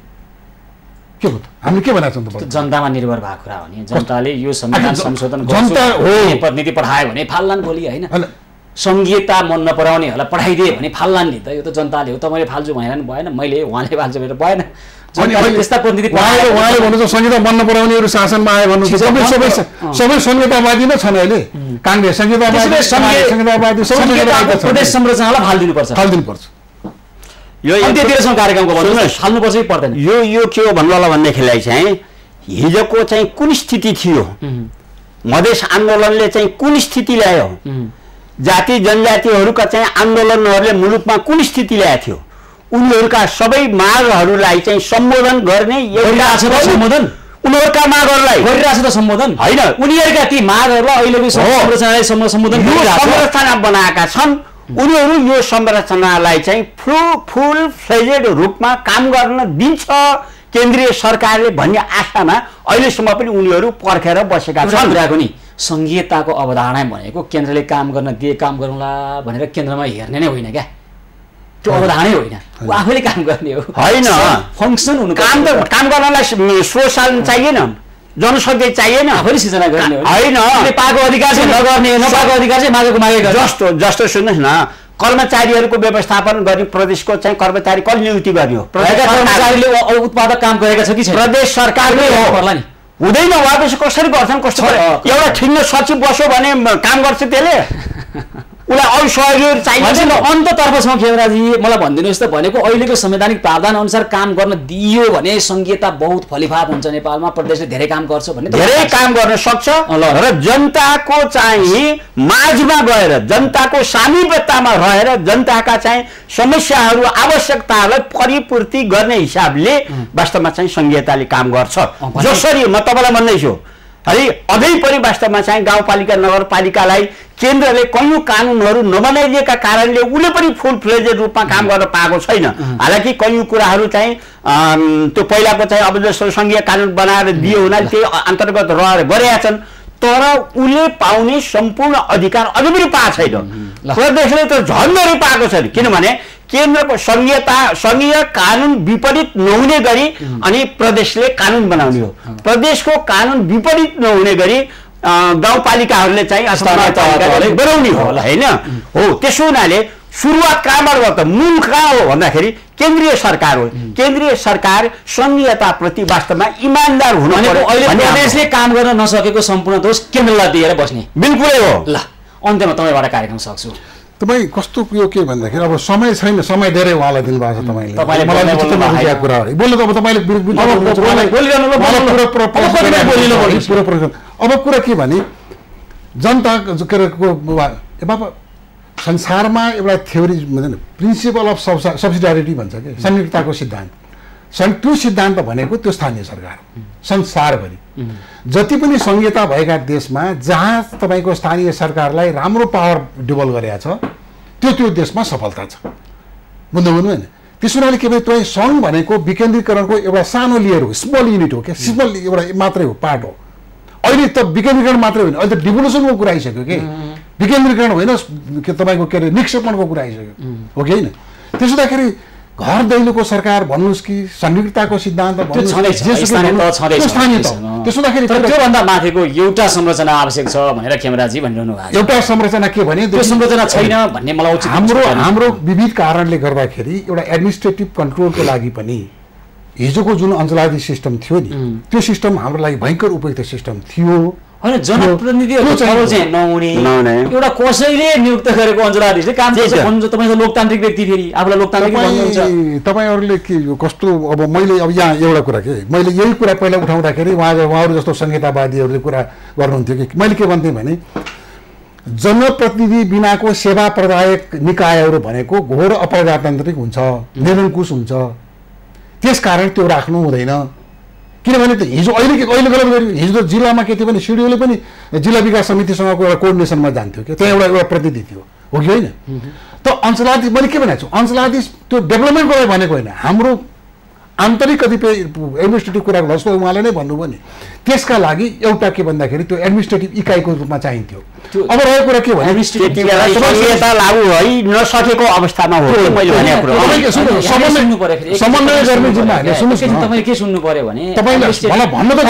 के हो त हामीले के भनेको छौँ त? जनतामा निर्भर भएको कुरा हो नि। जनताले यो संविधान संशोधन जनता हो प्रतिनिधि पठायो भने फाल्लान् भोलि होइन। संघीयता मन नपराउनेहरूलाई पठाइदिए भने फाल्लान् नि त, यो त जनताले हो। त मैले फाल्छु भनेर भएन, मैले उहाँले फाल्छु भनेर भएन। त्यस्ता प्रतिनिधि उहाँले भन्नुहुन्छ संहिता मन नपराउनेहरू शासनमा आयो भन्नुहुन्छ। सबै संहितावादी नै छन् अहिले, काङ्ग्रेस संहितावादी प्रदेश संरचनालाई फालिदिनुपर्छ। यो अन्त्यतिरसम्म कार्यक्रमको भन्नुहोस् हाल्नुपर्छ कि पर्दैन? यो के हो भन्नु होला भन्नेखेरिलाई चाहिँ हिजोको चाहिँ कुन स्थिति थियो, मधेस आन्दोलनले चाहिँ कुन स्थिति ल्यायो, जाति जनजातिहरूका चाहिँ आन्दोलनहरूले मुलुकमा कुन स्थिति ल्याएको थियो, उनीहरूका सबै मागहरूलाई चाहिँ सम्बोधन गर्ने एउटा सम्बोधन उनीहरूका मागहरूलाई गरिरहेछ त सम्बोधन होइन, उनीहरूका ती मागहरूलाई अहिलेको संरचनालाई सम्बोधन संरचना बनाएका छन्। उनीहरू यो संरचनालाई चाहिँ फुल फ्लेजेड रूपमा काम गर्न दिन्छ केन्द्रीय सरकारले भन्ने आशामा अहिलेसम्म पनि उनीहरू पर्खेर बसेका छन्। कुराको नि संघीयताको अवधारणा भनेको केन्द्रले काम गर्न दिए काम गरौँला भनेर केन्द्रमा हेर्ने नै होइन क्या, त्यो अवधारणै होइन, आफैले काम गर्ने हो होइन। फङ्सन हुनु काम गर्नलाई स्रोत साधन चाहिएन, जनशक्ति चाहिएन, आफैले सिर्जना गर्ने हो होइन। पाएको अधिकार चाहिँ नगर्ने, नपाएको अधिकार चाहिँ मागेको मागेको जस्तो सुन्नुहोस् न, कर्मचारीहरूको व्यवस्थापन गर्ने प्रदेशको चाहिँ कर्मचारी कसले नियुक्ति गर्ने हो? कर्मचारीले उत्पादक काम गरेका छ कि छैन? प्रदेश सरकारले हो, नि हुँदैन। उहाँपछि कसरी गर्छन्? कस्तो एउटा ठिन्न सचिव बस्यो भने काम गर्छ त्यसले, उसलाई अरू सहयोगीहरू चाहिन्छ। अन्ततर्फसम्म खेमराजी मलाई भनिदिनुहोस् त, भनेको अहिलेको संवैधानिक प्रावधान अनुसार काम गर्न दिइयो भने संघीयता बहुत फलिफाप हुन्छ नेपालमा, प्रदेशले धेरै काम गर्छ भन्ने, धेरै काम गर्न सक्छ र जनताको चाहिँ माझमा गएर, जनताको सामिप्यतामा रहेर जनताका चाहिँ समस्याहरू आवश्यकताहरूलाई परिपूर्ति गर्ने हिसाबले वास्तवमा चाहिँ संघीयताले काम गर्छ। जसरी म तपाईँलाई भन्दैछु है, अझै पनि वास्तवमा चाहिँ गाउँपालिका नगरपालिकालाई केन्द्रले कैयौँ कानुनहरू नबनाइदिएका कारणले उसले पनि फुल फ्लेजेड रूपमा काम गर्न पाएको छैन। हालाकि कैयौँ कुराहरू चाहिँ त्यो पहिलाको चाहिँ अब जस्तो सङ्घीय कानुन बनाएर दियो हुनाले त्यही अन्तर्गत रहेर गरेका छन्, तर उसले पाउने सम्पूर्ण अधिकार अझै पनि पाएको छैन। प्रदेशले त झन् धेरै पाएको छैन, किनभने केन्द्रको सङ्घीय कानुन विपरीत नहुने गरी अनि प्रदेशले कानुन बनाउने हो, प्रदेशको कानुन विपरीत नहुने गरी गाउँपालिकाहरूले चाहिँ बनाउने हो होइन हो। त्यसो हुनाले सुरुवात कहाँबाट गर्छ, मूल कहाँ हो भन्दाखेरि केन्द्रीय सरकार हो। केन्द्रीय सरकार संघीयताप्रति वास्तवमा इमान्दार हुनु पर्यो। अहिले प्रदेशले काम गर्न नसकेको सम्पूर्ण दोष केन्द्रलाई दिएर बस्ने बिल्कुलै हो। ल अन्त्यमा तपाईँबाट कार्यक्रम सक्छु। तपाईँ कस्तो यो के भन्दाखेरि अब समय छैन, समय धेरै उहाँलाई दिनुभएको छ तपाईँले, मलाई बुझेको कुरा हो। बोल्नु त अब तपाईँले अब कुरा के भने जनता के अरे बाबा संसारमा एउटा थ्योरी भन्छ प्रिन्सिपल अफ सब्सिडियारिटी भन्छ कि, संयुक्तताको सिद्धान्त। त्यो सिद्धान्त भनेको त्यो स्थानीय सरकार हो संसारभरि। जति पनि संघीयता भएका देशमा जहाँ तपाईँको स्थानीय सरकारलाई राम्रो पावर डेभलप गरेका छ त्यो देशमा सफलता छ। बुझ्नु होइन? त्यस हुनाले के भने तपाईँ सङ्घ भनेको विकेन्द्रीकरणको एउटा सानो लेयर हो, स्मल युनिट हो क्या, स्मल एउटा मात्रै हो, पार्ट हो। अहिले त विकेन्द्रीकरण मात्रै होइन, अहिले त डिभोल्युसनको कुरा आइसक्यो कि, विकेन्द्रीकरण होइन के तपाईँको के अरे निक्षेपणको कुरा आइसक्यो हो कि होइन? त्यसो हुँदाखेरि घर दैलोको सरकार भन्नुहोस् कि संयुक्तताको सिद्धान्त त्योभन्दा माथिको एउटा संरचना आवश्यक छ भनेर खेमराजी भनिरहनु भएको। एउटा संरचना के भने त्यो संरचना छैन भन्ने मलाई उचित। हाम्रो विविध कारणले गर्दाखेरि एउटा एडमिनिस्ट्रेटिभ कन्ट्रोलको लागि पनि हिजोको जुन अञ्चलाधीश सिस्टम थियो नि, त्यो सिस्टम हाम्रो लागि भयङ्कर उपयुक्त सिस्टम थियो। होइन जनप्रतिनिधिहरू चाहिँ नहुने एउटा कसैले नियुक्त गरेको अञ्चलाधीशले काम गर्छ भन्नुहुन्छ। तपाईँ त लोकतान्त्रिक व्यक्ति, फेरि आफूलाई लोकतान्त्रिक भन्नुहुन्छ। तपाईँहरूले के कस्तो अब मैले अब यहाँ एउटा कुरा के मैले यही कुरा पहिला उठाउँदाखेरि उहाँहरू जस्तो संहितावादीहरूले कुरा गर्नुहुन्थ्यो कि मैले के भन्थेँ भने जनप्रतिनिधि बिनाको सेवा प्रदायक निकायहरू भनेको घोर अप्रजातान्त्रिक हुन्छ, निरङ्कुश हुन्छ। त्यसकारण त्यो राख्नु हुँदैन। किनभने त हिजो अहिले गलत गर्यो। हिजो जिल्लामा के थियो भने सिडिओले पनि जिल्ला विकास समितिसँगको एउटा कोअर्डिनेसनमा जान्थ्यो कि, त्यहाँ एउटा प्रतिनिधि थियो हो कि होइन? त अञ्चलाधीश मैले के भनेको छु, अञ्चलाधीश त्यो डेभलपमेन्टको लागि भनेको होइन, हाम्रो आन्तरिक कतिपय एडमिनिस्ट्रेटिभ कुराको जस्तो उहाँले नै भन्नुभयो नि, त्यसका लागि एउटा के भन्दाखेरि त्यो एडमिनिस्ट्रेटिभ इकाइको रूपमा चाहिन्थ्यो। अब रहेको कुरा के भने संघीयता लागू भइ नसकेको अवस्थामा हो मैले भनेको कुरा। समन्वय गर्ने जिम्मा सुन्नुहोस् न, तपाईँले के सुन्नु पर्यो भने तपाईँलाई भन्नु त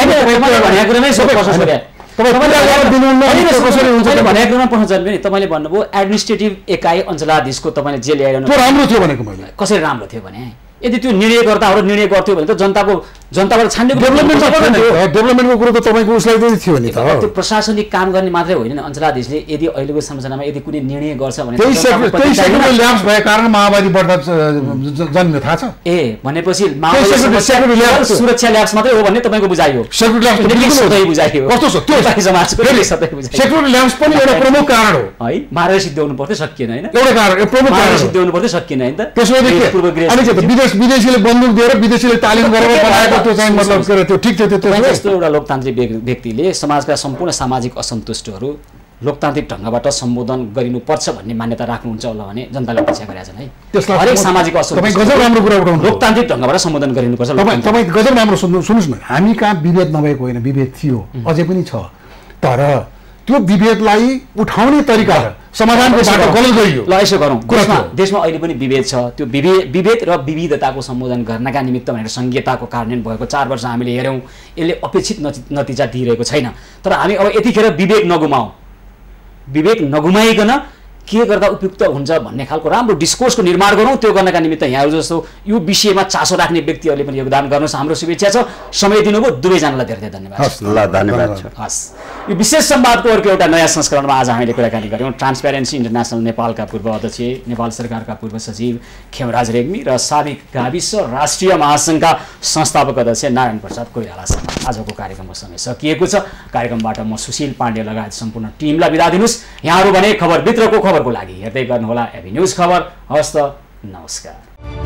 तपाईँले भन्नुभयो एडमिनिस्ट्रेटिभ एकाइ अञ्चलाधीशको तपाईँले जे ल्याइरहनु राम्रो थियो भनेको मैले। कसरी राम्रो थियो भने यदि त्यो निर्णयकर्ताहरू निर्णय गर्थ्यो भने त जनताको जनताबाट छान्ने डेभलपमेन्टको कुरो त तपाईँको उसलाई चाहिँ थियो नि त त्यो प्रशासनिक काम गर्ने मात्रै होइन नि अञ्चलाधीशले यदि अहिलेको संरचनामा यदि कुनै निर्णय गर्छ भने त्यही सेक्युलर ल्याब्स भएको कारण माओवादी बढ्दा जन्म्यो थाहा छ भनेपछि सुरक्षा ल्याब्स मात्रै हो भन्ने तपाईँको बुझाइ हो सेक्युलर बुझाइ हो कस्तो छ त्यो समाजको सेक्युलर ल्याब्स पनि एउटा प्रमुख कारण हो है मारेर सिद्ध्याउनु पर्थ्यो सकिएन होइन एउटा कारण प्रमुख कारण सिद्ध्याउनु पर्थ्यो सकिएन होइन त त्यसपछि विदेशीले बन्दुक दिएर विदेशीले तालिम गरेर बनाएको त्यो चाहिँ मतलब त्यो ठिक थियो त्यो जस्तो एउटा लोकतान्त्रिक व्यक्तिले समाजका सम्पूर्ण सामाजिक असन्तुष्टहरू लोकतान्त्रिक ढङ्गबाट सम्बोधन गरिनुपर्छ भन्ने मान्यता राख्नुहुन्छ होला भने जनताले अपेक्षा गरेका छन् है हरेक सामाजिक असन्तुष्ट गजब राम्रो कुरा उठाउनु लोकतान्त्रिक ढङ्गबाट सम्बोधन गरिनुपर्छ तपाईँ गजब राम्रो सुन्नुहोस् न हामी कहाँ विभेद नभएको होइन विभेद थियो अझै पनि छ तर त्यो विभेदलाई उठाउने तरिका समाधानको बाटो गलत गरियो ल यसो गरौँ देशमा अहिले पनि विभेद छ त्यो विभेद र विविधताको सम्बोधन गर्नका निमित्त भनेर संहिताको कार्यान्वयन भएको 4 वर्ष हामीले हेऱ्यौँ यसले अपेक्षित नतिजा दिइरहेको छैन तर हामी अब यतिखेर विवेक नगुमाइकन के गर्दा उपयुक्त हुन्छ भन्ने खालको राम्रो डिस्कोर्सको निर्माण गरौँ त्यो गर्नका निमित्त यहाँहरू जस्तो यो विषयमा चासो राख्ने व्यक्तिहरूले पनि योगदान गर्नुहोस् हाम्रो शुभेच्छा छ समय दिनुभयो दुवैजनालाई धेरै धन्यवाद हस् यो विशेष संवादको अर्को एउटा नयाँ संस्करणमा आज हामीले कुराकानी गऱ्यौँ ट्रान्सपेरेन्सी इन्टरनेसनल नेपालका पूर्व अध्यक्ष नेपाल सरकारका पूर्व सचिव खेमराज रेग्मी र साबिक गाविस राष्ट्रिय महासङ्घका संस्थापक अध्यक्ष नारायण प्रसाद कोइरालासँग आजको कार्यक्रमको समय सकिएको छ कार्यक्रमबाट म सुशील पाण्डे लगायत सम्पूर्ण टिमलाई बिदा दिनुहोस् यहाँहरू भने खबरभित्रको खबरको लागि हेर्दै गर्नुहोला एबी न्युज खबर हस्त नमस्कार।